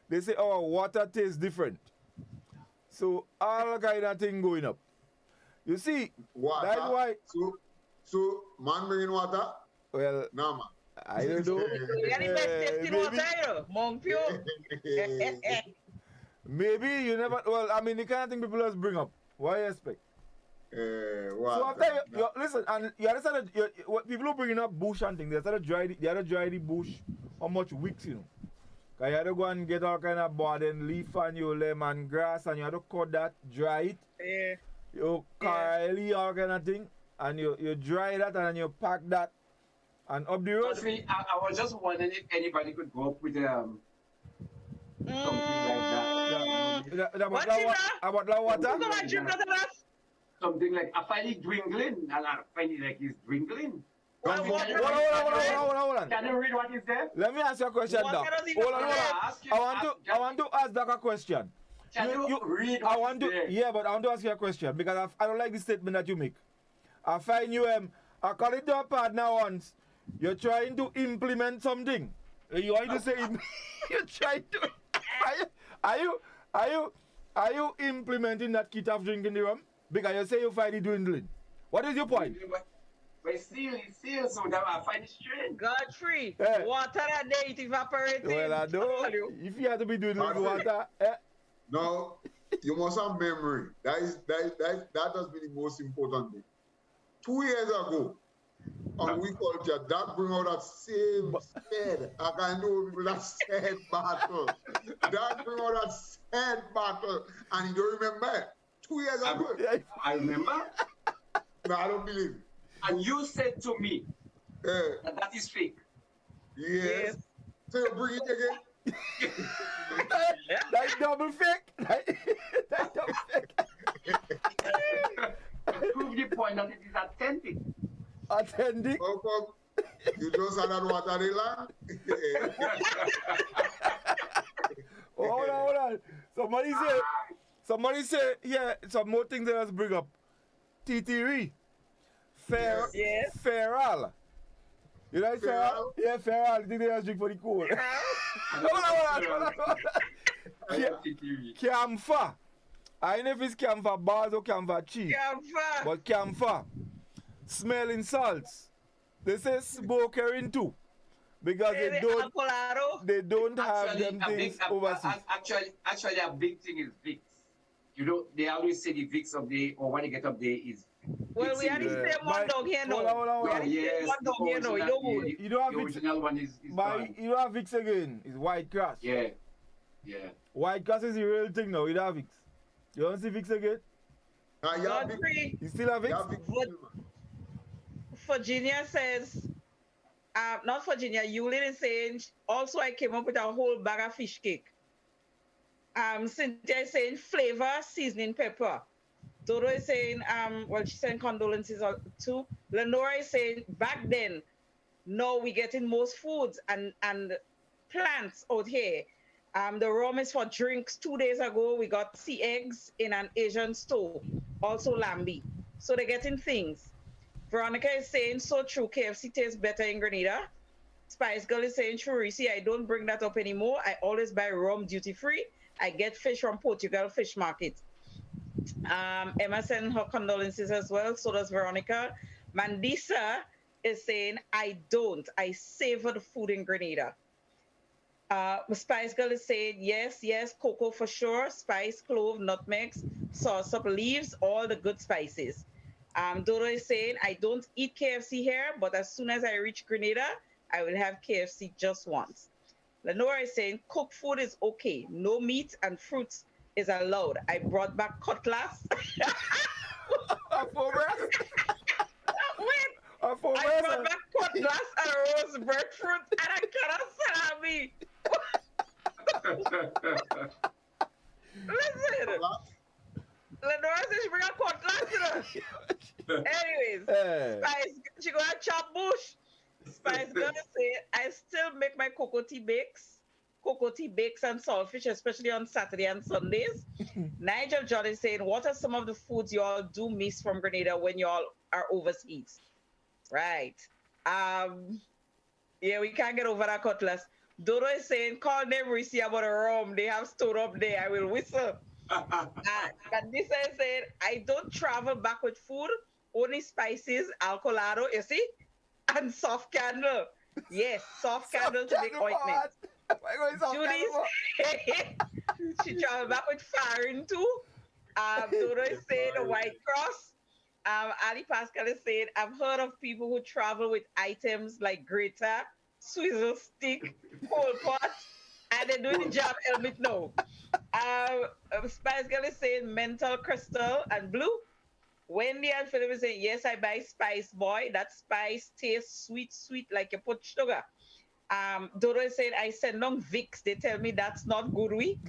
they say, oh, water tastes different. So all kind of thing going up. You see, water. That's why. So man bringing water? Well, no, man. I don't know. Maybe you never. Well, I mean, the kind of thing people just bring up. Why you expect? So after listen, and you understand that what people are bringing up bush and things. They had to dry the bush. How much weeks, you know? Cause you had to go and get all kind of garden leaf and your lemon grass, and you had to cut that, dry it. Yeah. You curly all kind of thing, and you dry that and you pack that And up the road. Godfrey, I was just wondering if anybody could go up with something like that. About that water? Something like I find it dwindling, and I find it like it's dwindling. Hold on. Can you read what is there? Let me ask you a question, Doc. Hold on. I want to ask Doc a question. Can you read what is there? Yeah, but I want to ask you a question because I don't like the statement that you make. I find you, according to a partner once, you're trying to implement something. You want to say you're trying to. Are you implementing that kit of drinking the rum? Because you say you find it dwindling. What is your point? But still, so that I find it strange. Godfrey, Yeah. water that day, it evaporating. Well, I know. If you have to be doing with water, No, you must have memory. That has been the most important thing. 2 years ago, on We Culture, that bring out that same sad. I can know people that sad battle. That bring out that sad battle. And you don't remember? 2 years ago. I remember. No, I don't believe it. And you said to me that is fake. Yes. So you bring it again? That's double fake. That's double fake. Prove the point that it is authentic. Authentic? Oh, you just had that water the land? Hold on. Somebody say, yeah, some more things that let's bring up. TTV. Feral. You know Feral? Yeah, Feral. I think they just drink for the cool. Hold on. Camphor. I don't know if it's camphor bars or camphor cheese. Camphor. But camphor. Smelling salts. They say smoke heroin too. Because they don't have them things overseas. Actually, a big thing is Vicks. You know, they always say the Vicks of the, or when they get up there is. Well, we had the same one down here now. We had the same one down here now. You don't have the original one is gone. You don't have Vicks again. It's White Cross. Yeah. White Cross is the real thing now. You don't have Vicks. You don't see Vicks again? You still have Vicks? Virginia says, not Virginia, Yulin is saying, also I came up with a whole bag of fish cake. Cynthia is saying flavor, seasoning, pepper. Dodo is saying, well, she sent condolences too. Lenora is saying, back then, no, we getting most foods and plants out here. The rum is for drinks. 2 days ago, we got sea eggs in an Asian store, also lambi. So they're getting things. Veronica is saying, so true, KFC tastes better in Grenada. Spice Girl is saying, true, Reece, I don't bring that up anymore. I always buy rum duty free. I get fish from Portugal fish market. Emma sent her condolences as well. So does Veronica. Mandisa is saying, I don't. I savor the food in Grenada. Spice Girl is saying, yes, cocoa for sure. Spice, clove, nutmegs, sauce up leaves, all the good spices. Dodo is saying, I don't eat KFC here, but as soon as I reach Grenada, I will have KFC just once. Lenora is saying, cooked food is okay. No meat and fruits is allowed. I brought back cutlass. I brought back cutlass and roast breadfruit and a cut of salami. Listen. Lenora says she bring a cutlass. Anyways, Spice, she gonna chop bush. Spice gonna say, I still make my cocoa tea bakes and saltfish, especially on Saturday and Sundays. Nigel John is saying, what are some of the foods you all do miss from Grenada when you all are overseas? Right. Yeah, we can't get over that cutlass. Dodo is saying, call them Reece about a rum they have stored up there. I will whistle. But this is saying, I don't travel back with food, only spices, alcolado, you see, and soft candle. Yes, soft candle to make ointment. Judy, she traveled back with farin too. Dodo is saying the White Cross. Ali Pascal is saying, I've heard of people who travel with items like grater, swizzle stick, coal pot, and they're doing the job helmet now. Spice Girl is saying mental crystal and blue. Wendy and Philip is saying, yes, I buy Spice Boy. That spice tastes sweet, sweet, like you put sugar. Dodo is saying, I send on Vicks. They tell me that's not good week.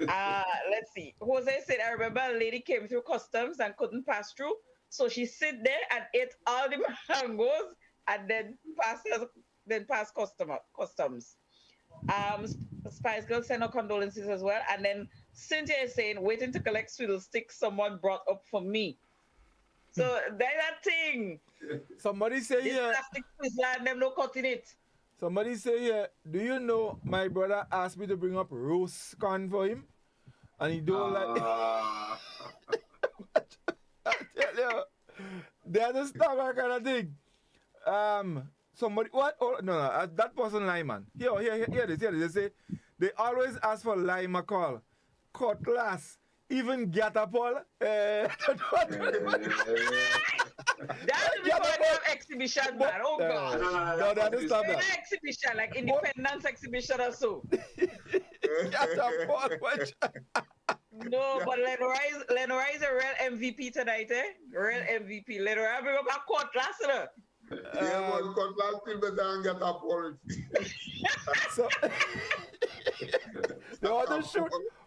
Let's see. Jose said, I remember a lady came through customs and couldn't pass through. So she sit there and ate all the mangoes and then pass customs. Spice Girl sent her condolences as well. And then Cynthia is saying, waiting to collect swiddle sticks someone brought up for me. So there's that thing. Somebody say here. Plastic and them no cutting it. Somebody say here, do you know my brother asked me to bring up roast corn for him? And he don't like I tell you, there's a stuff kind of thing. Somebody what? Oh, no, that person lie, man. Here this. They say they always ask for lima call, cutlass, even gatapole. That is before they have exhibition, man. Oh God. No, that is not that. Exhibition, like independence exhibition or so. No, but Lenora is a real MVP tonight, eh? Real MVP. Lenora bring up a cutlass. Yeah, but cutlass still better than gatapole. So,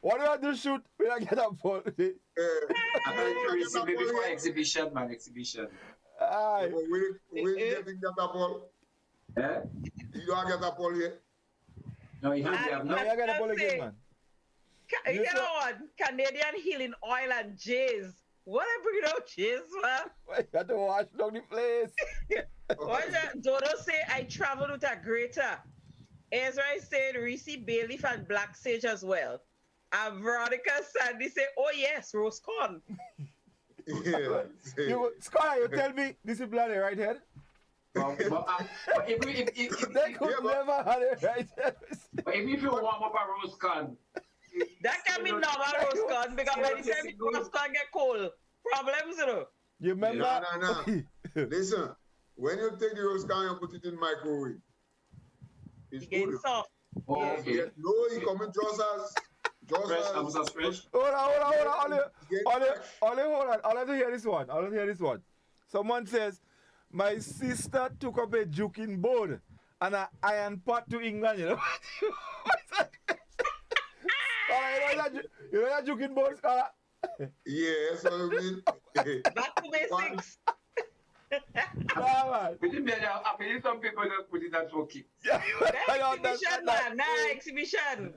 what do I do shoot when I get up for it? Maybe for exhibition, man, exhibition. We getting gatapole. Eh? You don't get a pole yet? No, you have no. You got a pole again, man. You know what? Canadian healing oil and J's. What I bring out J's, man? You got to wash down the place. Dodo say I traveled with a greater. Ezra is saying Reece, bay leaf and black sage as well. And Veronica Sandy say, oh yes, roast corn. Yeah. Scholar, you tell me this is bloody right head? But if they could never have it right head. But if you warm up a roast corn, that can be normal roast corn because by the time roast corn get cold, problems, you know. You remember? No. Listen, when you take the roast corn, you put it in microwave. It's good. Soft. Oh, okay. No, you come in trousers. Fresh. Hold on. I'll let you hear this one. Someone says, my sister took up a juking board and an iron pot to England, you know. What's that? You know that juking board, Scholar? Yeah, so I mean. Back to basics. I believe some people don't put it as working. Yeah, exhibition, man. Exhibition.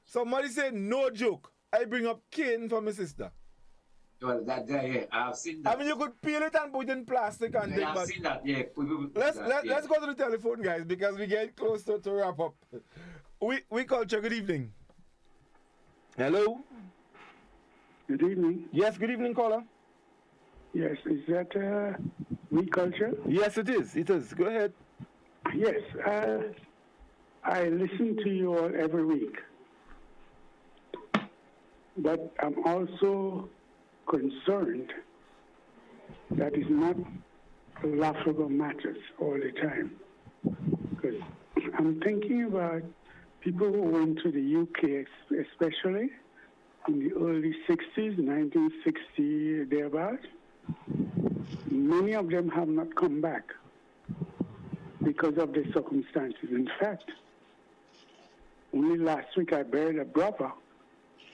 Somebody said, no joke. I bring up cane for my sister. Well, yeah, I've seen that. I mean, you could peel it and put it in plastic and yeah, I've seen that, yeah. Let's go to the telephone, guys, because we get close to wrap up. We Culture, good evening. Hello? Good evening. Yes, good evening, caller. Yes, is that We Culture? Yes, it is. Go ahead. Yes, I listen to you all every week. But I'm also concerned that it's not laughable matters all the time. Because I'm thinking about people who went to the UK, especially in the early 60s, 1960, thereabout. Many of them have not come back because of the circumstances. In fact, only last week I buried a brother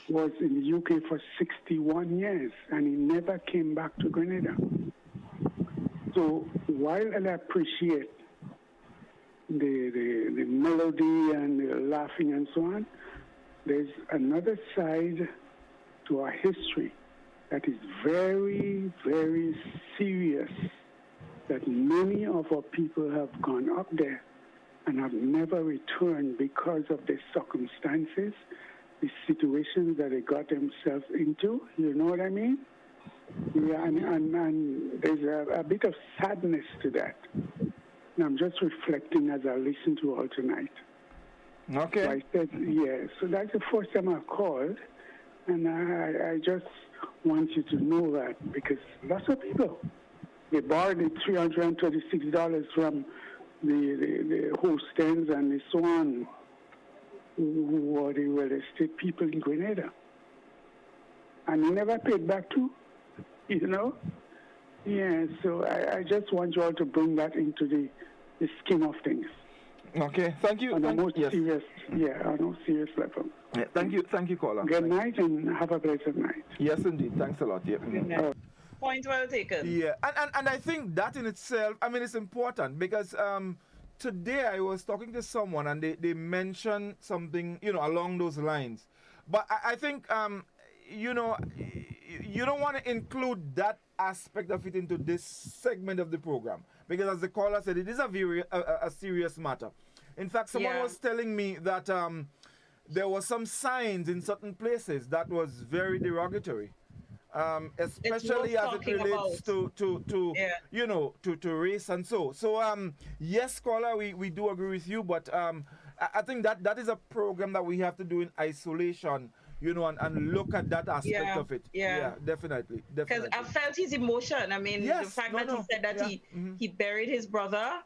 who was in the UK for 61 years and he never came back to Grenada. So while I appreciate the melody and the laughing and so on, there's another side to our history that is very, very serious, that many of our people have gone up there and have never returned because of the circumstances, the situations that they got themselves into. You know what I mean? Yeah, and there's a bit of sadness to that. And I'm just reflecting as I listen to all tonight. Okay. So I said, yeah, so that's the first time I called, and I just want you to know that, because lots of people, they borrowed the $336 from the host ends and so on, who are the real estate people in Grenada. And they never paid back to. you know? Yeah, so I just want you all to bring that into the scheme of things. Okay, thank you. On a more serious, on a serious level. Yeah, thank you, caller. Good night and have a blessed night. Yes, indeed. Thanks a lot. Yeah. Good night. Point well taken. Yeah, and I think that in itself, I mean, it's important because today I was talking to someone and they mentioned something, you know, along those lines. But I think, you know, you don't want to include that aspect of it into this segment of the program because, as the caller said, it is a serious matter. In fact, someone was telling me that there were some signs in certain places that was very derogatory. Especially as it relates to you know, to race and so. So yes, caller, we do agree with you, but I think that is a program that we have to do in isolation, you know, and look at that aspect of it. Yeah, definitely. Because I felt his emotion. I mean, the fact that he said that he buried his brother,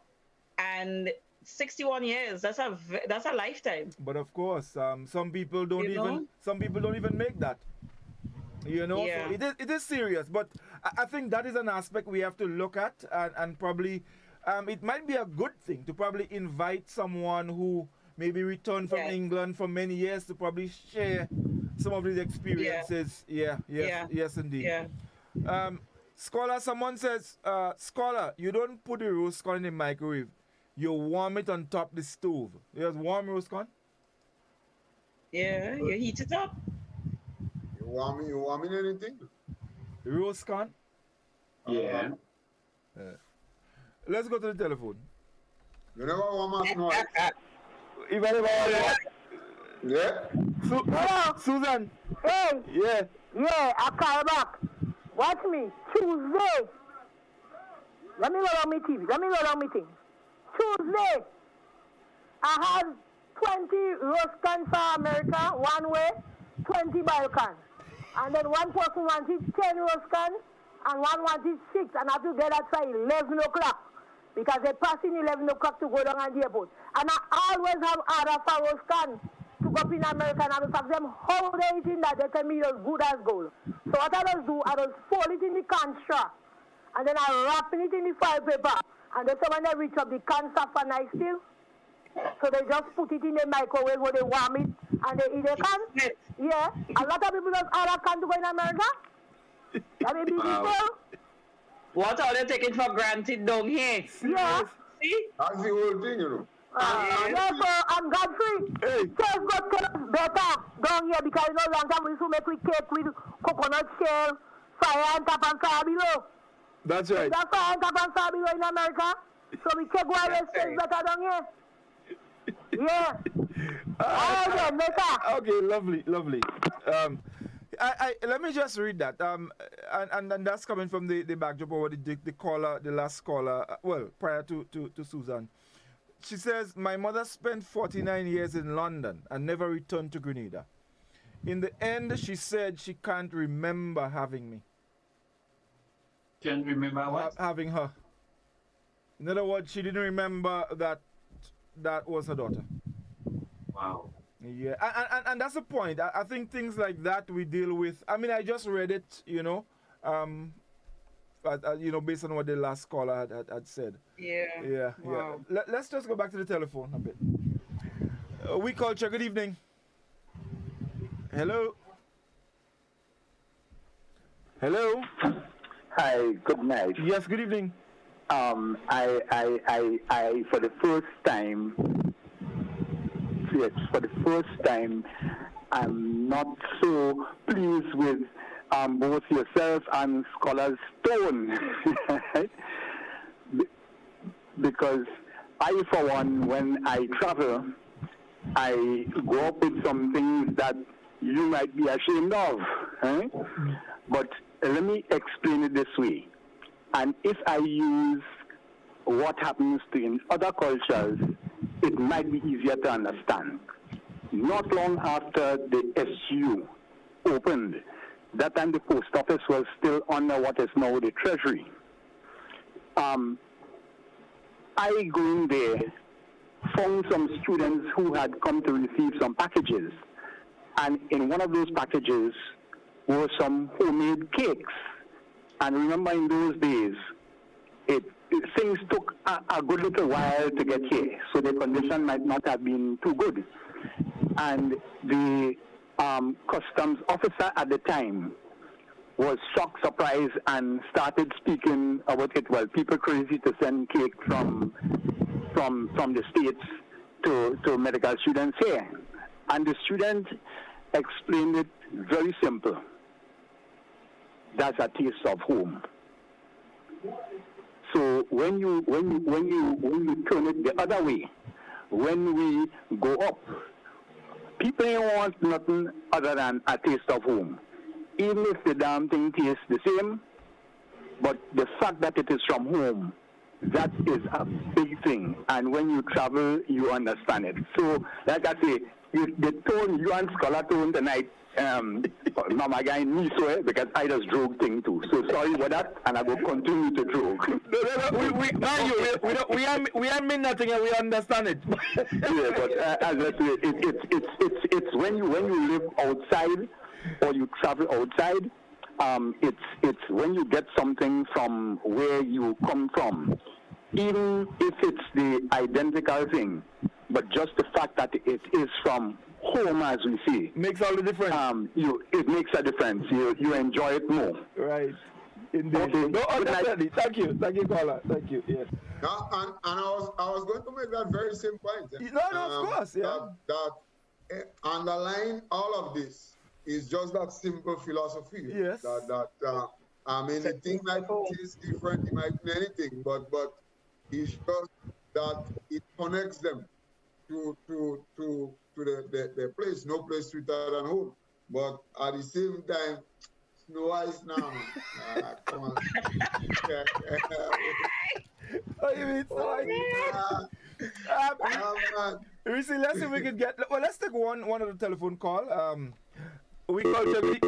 and 61 years, that's a lifetime. But of course, some people don't even make that. You know, so it is serious, but I think that is an aspect we have to look at, and probably it might be a good thing to probably invite someone who maybe returned from England for many years to probably share some of these experiences. Yes, indeed. Yeah. Scholar, someone says, Scholar, you don't put the roast corn in the microwave. You warm it on top the stove. You just warm roast corn? Yeah, you heat it up. You warming anything? Roast corn? Yeah. Let's go to the telephone. You never warm up noise. Hello? Susan. Hey. Yeah. Yeah, I call back. Watch me. Tuesday. Let me load on my TV. Let me load on my thing. Tuesday. I had 20 roast cans for America, one way, 20 Balkan. And then one person wanted 10 roast cans, and one wanted 6, and I have to get that by 11 o'clock. Because they pass in 11 o'clock to go down on the airport. And I always have order for roast cans to go up in America, and I will ask them how they eating that. They tell me it's good as gold. So what I just do, I just fold it in the can straw, and then I wrap it in the foil paper. And then when they reach up, the can suffer nice still. So they just put it in the microwave where they warm it, and they eat the can. Yeah, a lot of people just order can to go in America. That may be people. What are they taking for granted down here? Yeah. See? That's the whole thing, you know. Yeah, so I'm Godfrey. Hey. Taste good, taste better down here because you know long time we used to make with cake with coconut shell, fire and top and fire below. That's right. That's fire and top and fire below in America. So we cake wireless taste better down here. Yeah. Okay, lovely. I let me just read that. And that's coming from the backdrop of what the caller, the last caller, well, prior to Susan. She says, my mother spent 49 years in London and never returned to Grenada. In the end, she said she can't remember having me. Can't remember what? Having her. In other words, she didn't remember that was her daughter. Wow. Yeah, and that's the point. I think things like that we deal with. I mean, I just read it, you know, you know, based on what the last caller had said. Yeah. Wow. Let's just go back to the telephone a bit. Oui Culture, good evening. Hello. Hi, good night. Yes, good evening. I for the first time, I'm not so pleased with both yourself and Scholar Stone, right? Because I, for one, when I travel, I go up with some things that you might be ashamed of, right? But let me explain it this way. And if I use what happens in other cultures, it might be easier to understand. Not long after the SU opened, that time the post office was still under what is now the Treasury. I going there found some students who had come to receive some packages, and in one of those packages were some homemade cakes. And remember, in those days, things took a good little while to get here, so the condition might not have been too good. And the customs officer at the time was shocked, surprised, and started speaking about it. Well, people crazy to send cake from the States to medical students here. And the student explained it very simple. That's a taste of home. So when you turn it the other way, when we go up, people don't want nothing other than a taste of home. Even if the damn thing tastes the same, but the fact that it is from home, that is a big thing. And when you travel, you understand it. So, like I say, the tone, you and Scholar tone tonight, Mama guy me so because I just drove thing too. So sorry for that, and I will continue to drove. We are mean nothing, and we understand it. Yeah, but as I say, it's when you live outside or you travel outside, it's when you get something from where you come from, even if it's the identical thing, but just the fact that it is from home, as we see, makes all the difference. It makes a difference. You enjoy it more. Right. Indeed. Okay. No, definitely. Thank you, caller. Thank you. Yes. No, and I was going to make that very same point. No, of course, yeah. That underlying all of this is just that simple philosophy. Yes. I mean, the thing might taste different, it might be anything, but it's just that it connects them to the place. No place sweeter than home. But at the same time, no ice now. Come on. Oh, you mean so Reece, let's see if we could get. Well, let's take one of the telephone call. We Culture.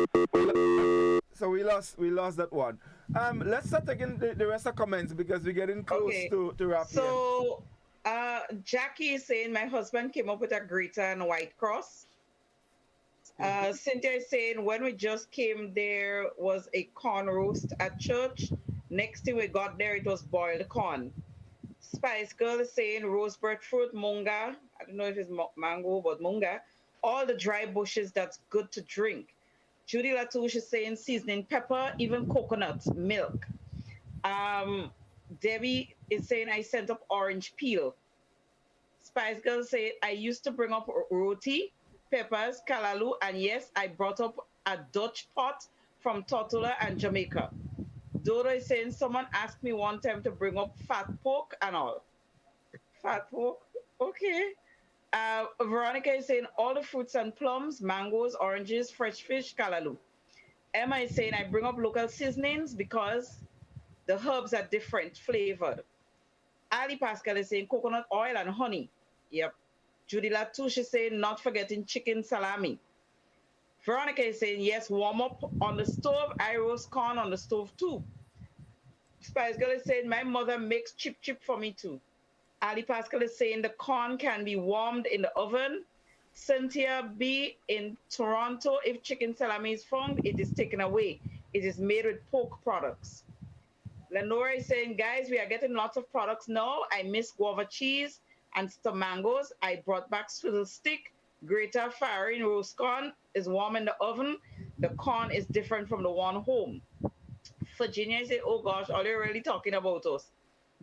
So we lost that one. Let's start taking the rest of comments because we're getting close to wrap. So Jackie is saying my husband came up with a Greta and White Cross. Cynthia is saying when we just came there was a corn roast at church. Next thing we got there, it was boiled corn. Spice Girl is saying rose breadfruit, munga. I don't know if it's mango, but munga. All the dry bushes that's good to drink. Judy Latouche is saying seasoning pepper, even coconut milk. Debbie is saying I sent up orange peel. Spice Girl said I used to bring up roti, peppers, kalalu, and yes, I brought up a Dutch pot from Tortola and Jamaica. Dodo is saying someone asked me one time to bring up fat pork and all. Fat pork, okay. Veronica is saying all the fruits and plums, mangoes, oranges, fresh fish, kalalu. Emma is saying I bring up local seasonings because the herbs are different flavored. Ali Pascal is saying coconut oil and honey. Yep. Judy Latouche is saying not forgetting chicken salami. Veronica is saying yes, warm up on the stove. I roast corn on the stove too. Spice Girl is saying my mother makes chip for me too. Ali Pascal is saying the corn can be warmed in the oven. Cynthia B in Toronto, if chicken salami is found, it is taken away. It is made with pork products. Lenora is saying, guys, we are getting lots of products now. I miss guava cheese and some mangoes. I brought back swizzle stick, Greta Farin roast corn is warm in the oven. The corn is different from the one home. Virginia is saying, oh gosh, are they really talking about us?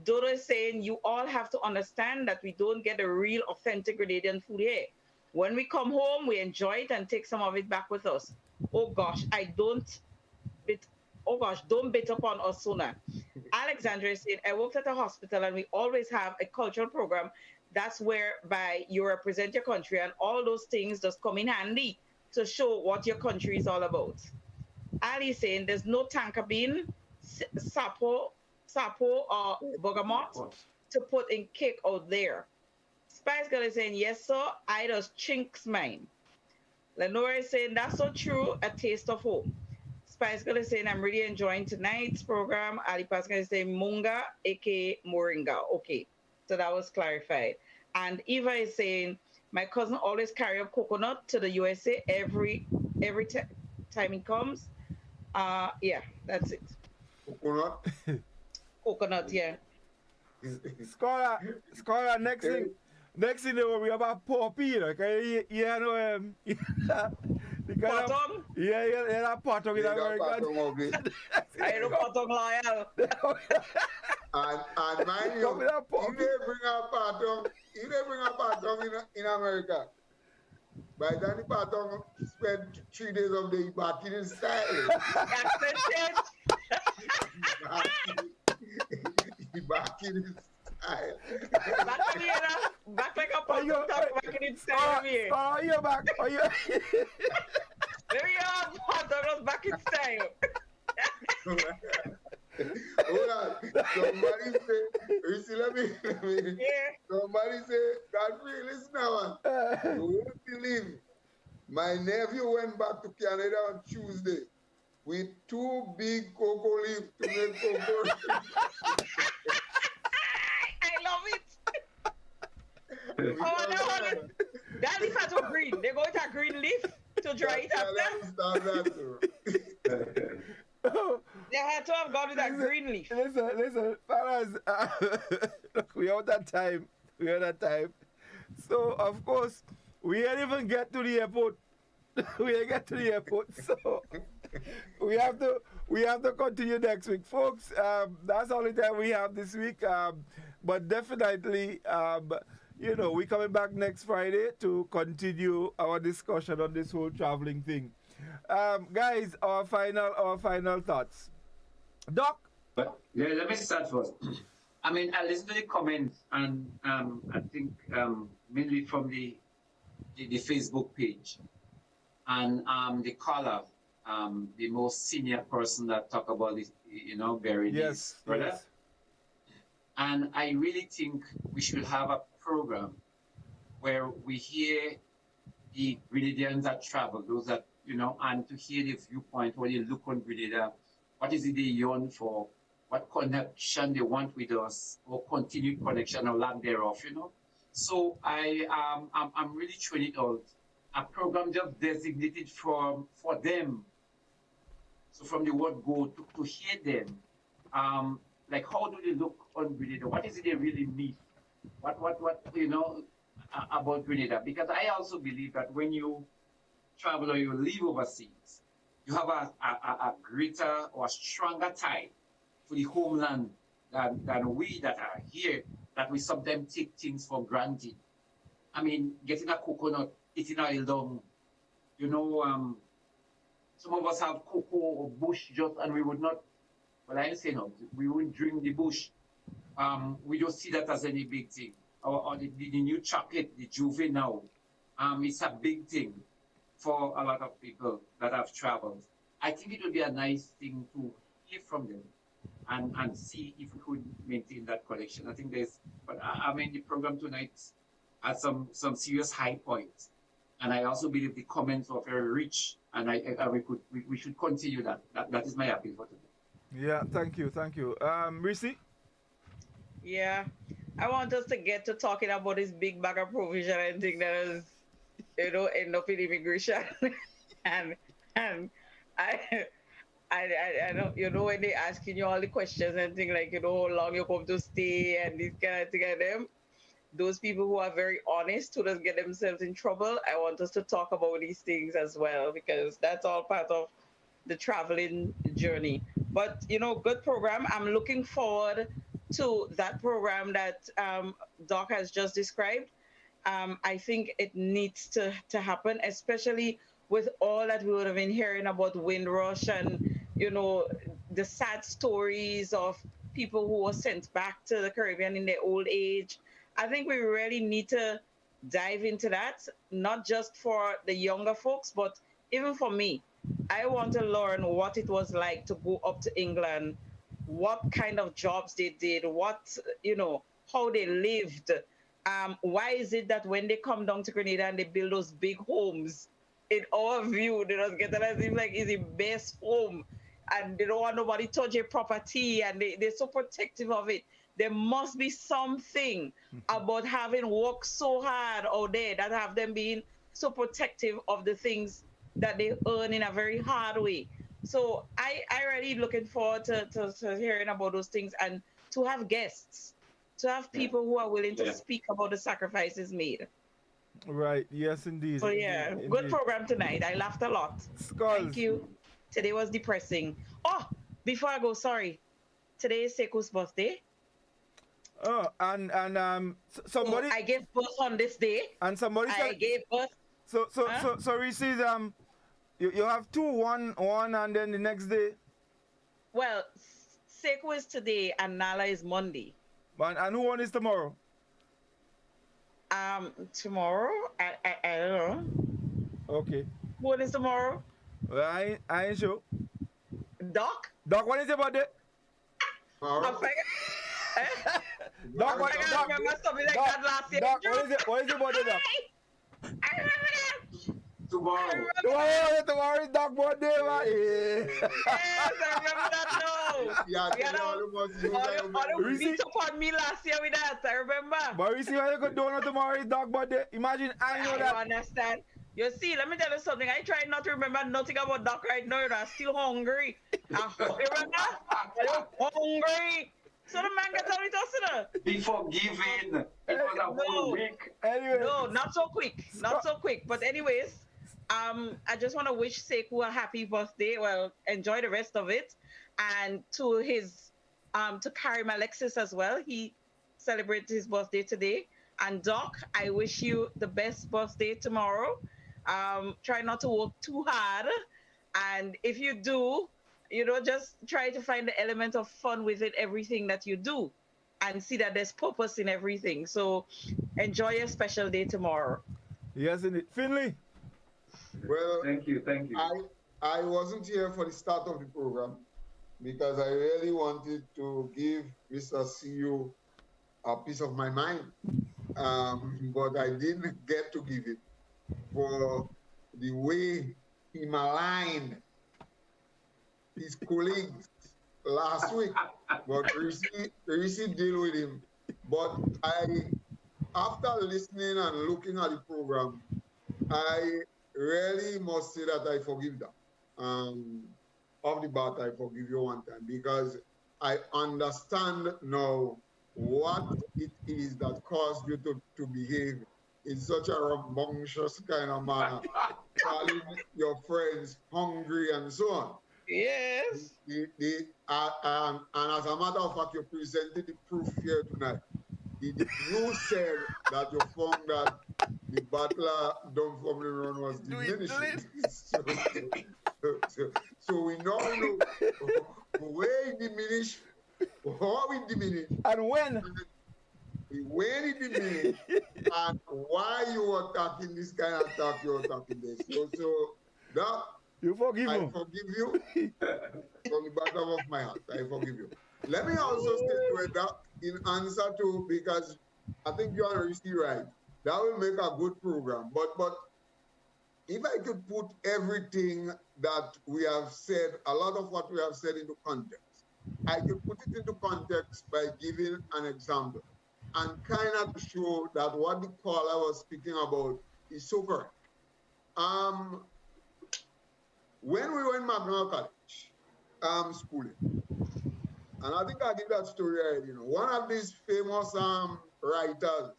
Dodo is saying, you all have to understand that we don't get a real authentic Grenadian food here. When we come home, we enjoy it and take some of it back with us. Oh gosh, don't bet upon us sooner. Alexandra is saying, I worked at a hospital and we always have a cultural program. That's whereby you represent your country and all those things just come in handy to show what your country is all about. Ali is saying there's no tanka bean, sapo or bergamot to put in cake out there. Spice Girl is saying, yes, sir, I just chinks mine. Lenora is saying, that's so true, a taste of home. Spice Girl is saying, I'm really enjoying tonight's program. Ali Pascal is saying, Munga, aka Moringa. Okay, so that was clarified. And Eva is saying, my cousin always carry up coconut to the USA every time he comes. Yeah, that's it. Coconut. Coconut, yeah. Scholar, next thing they will be about poppy, you know, Potong? Yeah, that potong in America. I know potong loyal. And mind you, if they bring a patong in America, by the time the patong spend 3 days of the day back in his style. Back in his style. Back like a patong back in his style. Oh, you're back. Oh, you. There we are, patong back in style. Hold on. Somebody say, somebody say, Godfrey, listen now, man. You won't believe it. My nephew went back to Canada on Tuesday with 2 big cocoa leaves to make cocoa. I love it. Oh, no. That leaf has a green. They go with a green leaf to dry it after. They had to have gone with that green leaf. Listen, fellas, look, we have that time. So, of course, we didn't even get to the airport. So we have to continue next week, folks. That's all the time we have this week. But definitely, we're coming back next Friday to continue our discussion on this whole traveling thing. Guys, our final thoughts. Doc? Yeah, let me start first. I mean, I listened to the comments, and I think mainly from the Facebook page, and the caller, the most senior person that talked about this, burying his brother. Yes. And I really think we should have a program where we hear the Grenadians that travel, those that, and to hear the viewpoint, what they look on Grenada, what is it they yearn for, what connection they want with us, or continued connection or lack thereof, So I'm really trying it out. A program just designated for them. So from the word go to hear them. Like how do they look on Grenada? What is it they really need? What about Grenada? Because I also believe that when you travel or you live overseas, you have a greater or a stronger tie to the homeland than we that are here, that we sometimes take things for granted. I mean, getting a coconut, eating a long, some of us have cocoa or bush just, and we would not, well, I didn't say no, we wouldn't drink the bush. We don't see that as any big thing. Or the new chocolate, the Juve now, it's a big thing for a lot of people that have traveled. I think it would be a nice thing to hear from them and see if we could maintain that connection. I think the program tonight had some serious high points. And I also believe the comments were very rich, and we should continue that. That is my appeal for today. Yeah, thank you. Reece? Yeah, I want us to get to talking about this big bag of provision and thing that is, end up in immigration. and I don't, when they asking you all the questions and things like, how long you come to stay and this kind of thing and them, those people who are very honest, who doesn't get themselves in trouble, I want us to talk about these things as well, because that's all part of the traveling journey. But, good program. I'm looking forward to that program that Doc has just described. I think it needs to happen, especially with all that we would have been hearing about Windrush and, the sad stories of people who were sent back to the Caribbean in their old age. I think we really need to dive into that, not just for the younger folks, but even for me. I want to learn what it was like to go up to England, what kind of jobs they did, how they lived. Why is it that when they come down to Grenada and they build those big homes, in our view, they just get it seem like it's the best home, and they don't want nobody touch their property, and they're so protective of it. There must be something about having worked so hard out there that have them being so protective of the things that they earn in a very hard way. So I really looking forward to hearing about those things and to have guests, to have people who are willing to speak about the sacrifices made. Right. Yes, indeed. So yeah, Indeed. good program tonight. I laughed a lot. Skulls. Thank you. Today was depressing. Oh, before I go, sorry. Today is Seku's birthday. Oh, and somebody. So I gave birth on this day. And somebody said. I gave birth. So Reece, you have two, one, and then the next day. Well, Seku is today and Nala is Monday. And who one is tomorrow? Tomorrow? I don't know. Okay. Who one is tomorrow? Well, I ain't sure. Doc? Doc, what is your birthday? Doc, Doc, what is your birthday, Doc? I remember that. Tomorrow is Doc birthday, man. Yes, I remember that now. You beat up on me last year with that, I remember. But you see how you could do tomorrow is Doc birthday? Imagine I know that. I understand. You see, let me tell you something. I try not to remember nothing about Doc right now. I'm still hungry. You remember? I'm hungry. So the man gets on with us, you know? Be forgiven. It was a whole week. Anyway. No, not so quick. Not so quick. But anyways, I just want to wish Seku a happy birthday. Well, enjoy the rest of it. And to his, to Karim Alexis as well. He celebrates his birthday today. And Doc, I wish you the best birthday tomorrow. Try not to work too hard. And if you do, just try to find the element of fun within everything that you do and see that there's purpose in everything. So enjoy your special day tomorrow. Yes, indeed. Finley? Well, thank you. I wasn't here for the start of the program because I really wanted to give Mr. CEO a piece of my mind. But I didn't get to give it for the way he maligned his colleagues last week. But Reece deal with him. But after listening and looking at the program, I really must say that I forgive them. Off the bat, I forgive you one time because I understand now what it is that caused you to behave in such a rambunctious kind of manner, calling your friends hungry and so on. Yes. And as a matter of fact, you presented the proof here tonight. You said that you found that the Butler Dumb Family Run was diminishing. So we now know where it diminished, how it diminished, and when it diminished, and why you were attacking this kind of attack you're attacking this. So that you forgive I him. forgive you from the bottom of my heart. I forgive you. Let me also say to it that in answer to, because I think you are right, that will make a good program. But if I could put everything that we have said, a lot of what we have said into context, I could put it into context by giving an example and kind of show that what the caller was speaking about is so correct. When we were in Magna College, schooling, and I think I did that story already, one of these famous writers,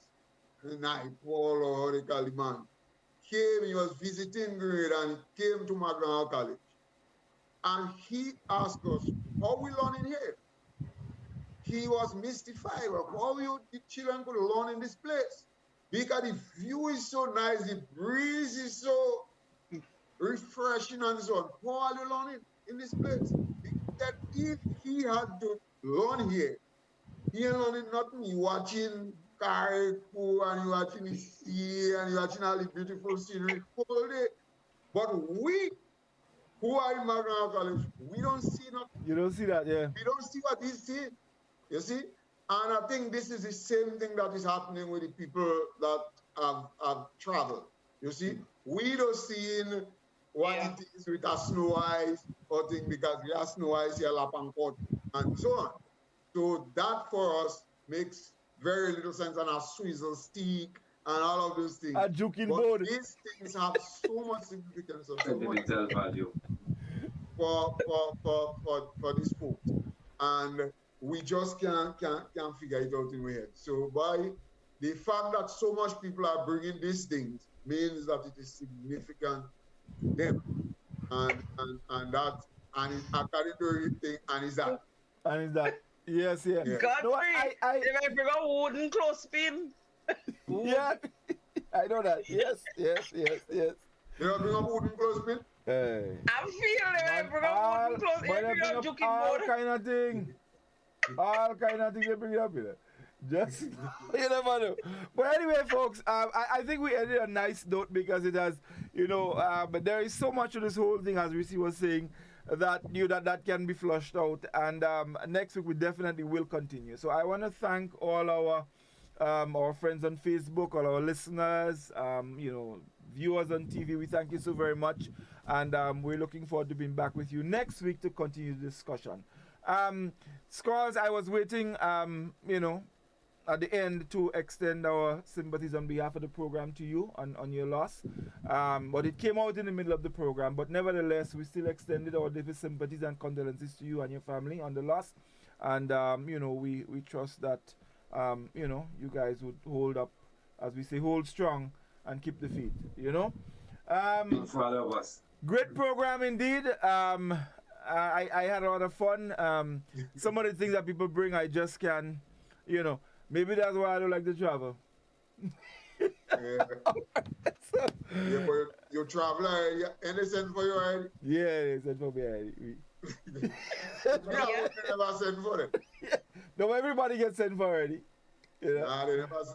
Naipaul or the Kaliman, he was visiting grade and he came to Magna College. And he asked us, how we learning here? He was mystified of how the children could learn in this place. Because the view is so nice, the breeze is so refreshing and so on. How are you learning in this place? That if he had to learn here, he ain't learning nothing. He watching Carriacou and he watching the sea and he watching all the beautiful scenery all day. But we who are in Magna College, we don't see nothing. You don't see that, yeah. We don't see what he's seeing. You see? And I think this is the same thing that is happening with the people that have traveled. You see? We don't see what it is with a snow ice or thing because we have snow ice here, Lapancourt, and so on. So that for us makes very little sense, and a swizzle stick and all of those things. A juking board. These things have so much significance. So much value. for the sport, and we just can't figure it out in our head. So by the fact that so much people are bringing these things means that it is significant to them, and it's according to everything, and is that. Yes, yeah. Godfrey, they might bring a wooden clothespin. Yeah, I know that. Yes. They don't bring a wooden clothespin? Hey. I feel they might bring a wooden clothespin. But they bring up all kind of thing. All kind of thing they bring up here. Just, you never know. But anyway, folks, I think we ended a nice note because it has, but there is so much of this whole thing, as Reece was saying, that that can be flushed out, and next week we definitely will continue. So I want to thank all our friends on Facebook, all our listeners, viewers on TV. We thank you so very much, and we're looking forward to being back with you next week to continue the discussion. Scores, I was waiting, at the end to extend our sympathies on behalf of the program to you on your loss. But it came out in the middle of the program. But nevertheless, we still extended our deepest sympathies and condolences to you and your family on the loss. And, we trust that, you guys would hold up, as we say, hold strong and keep the faith, For all of us. Great program indeed. I had a lot of fun. Some of the things that people bring, I just can, maybe that's why I don't like to travel. Yeah, but you travel, any send for you already? Yeah, they send for me already. Never send for them. No, everybody gets sent for already. Nah,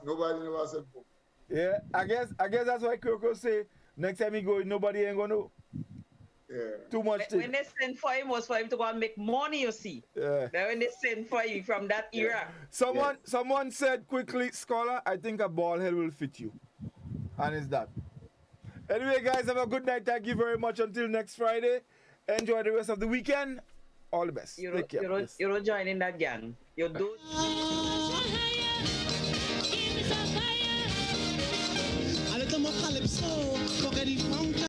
nobody never sent for. Yeah, I guess that's why Kirko say next time he go, nobody ain't gonna know. Yeah. Too much thing. When they send for him was for him to go and make money, you see. Yeah. Then when they send for you from that era. Someone said quickly, Scholar, I think a ball head will fit you. And it's that. Anyway, guys, have a good night. Thank you very much. Until next Friday. Enjoy the rest of the weekend. All the best. Take care. You don't join in that gang. You do. A little more calypso, forget it.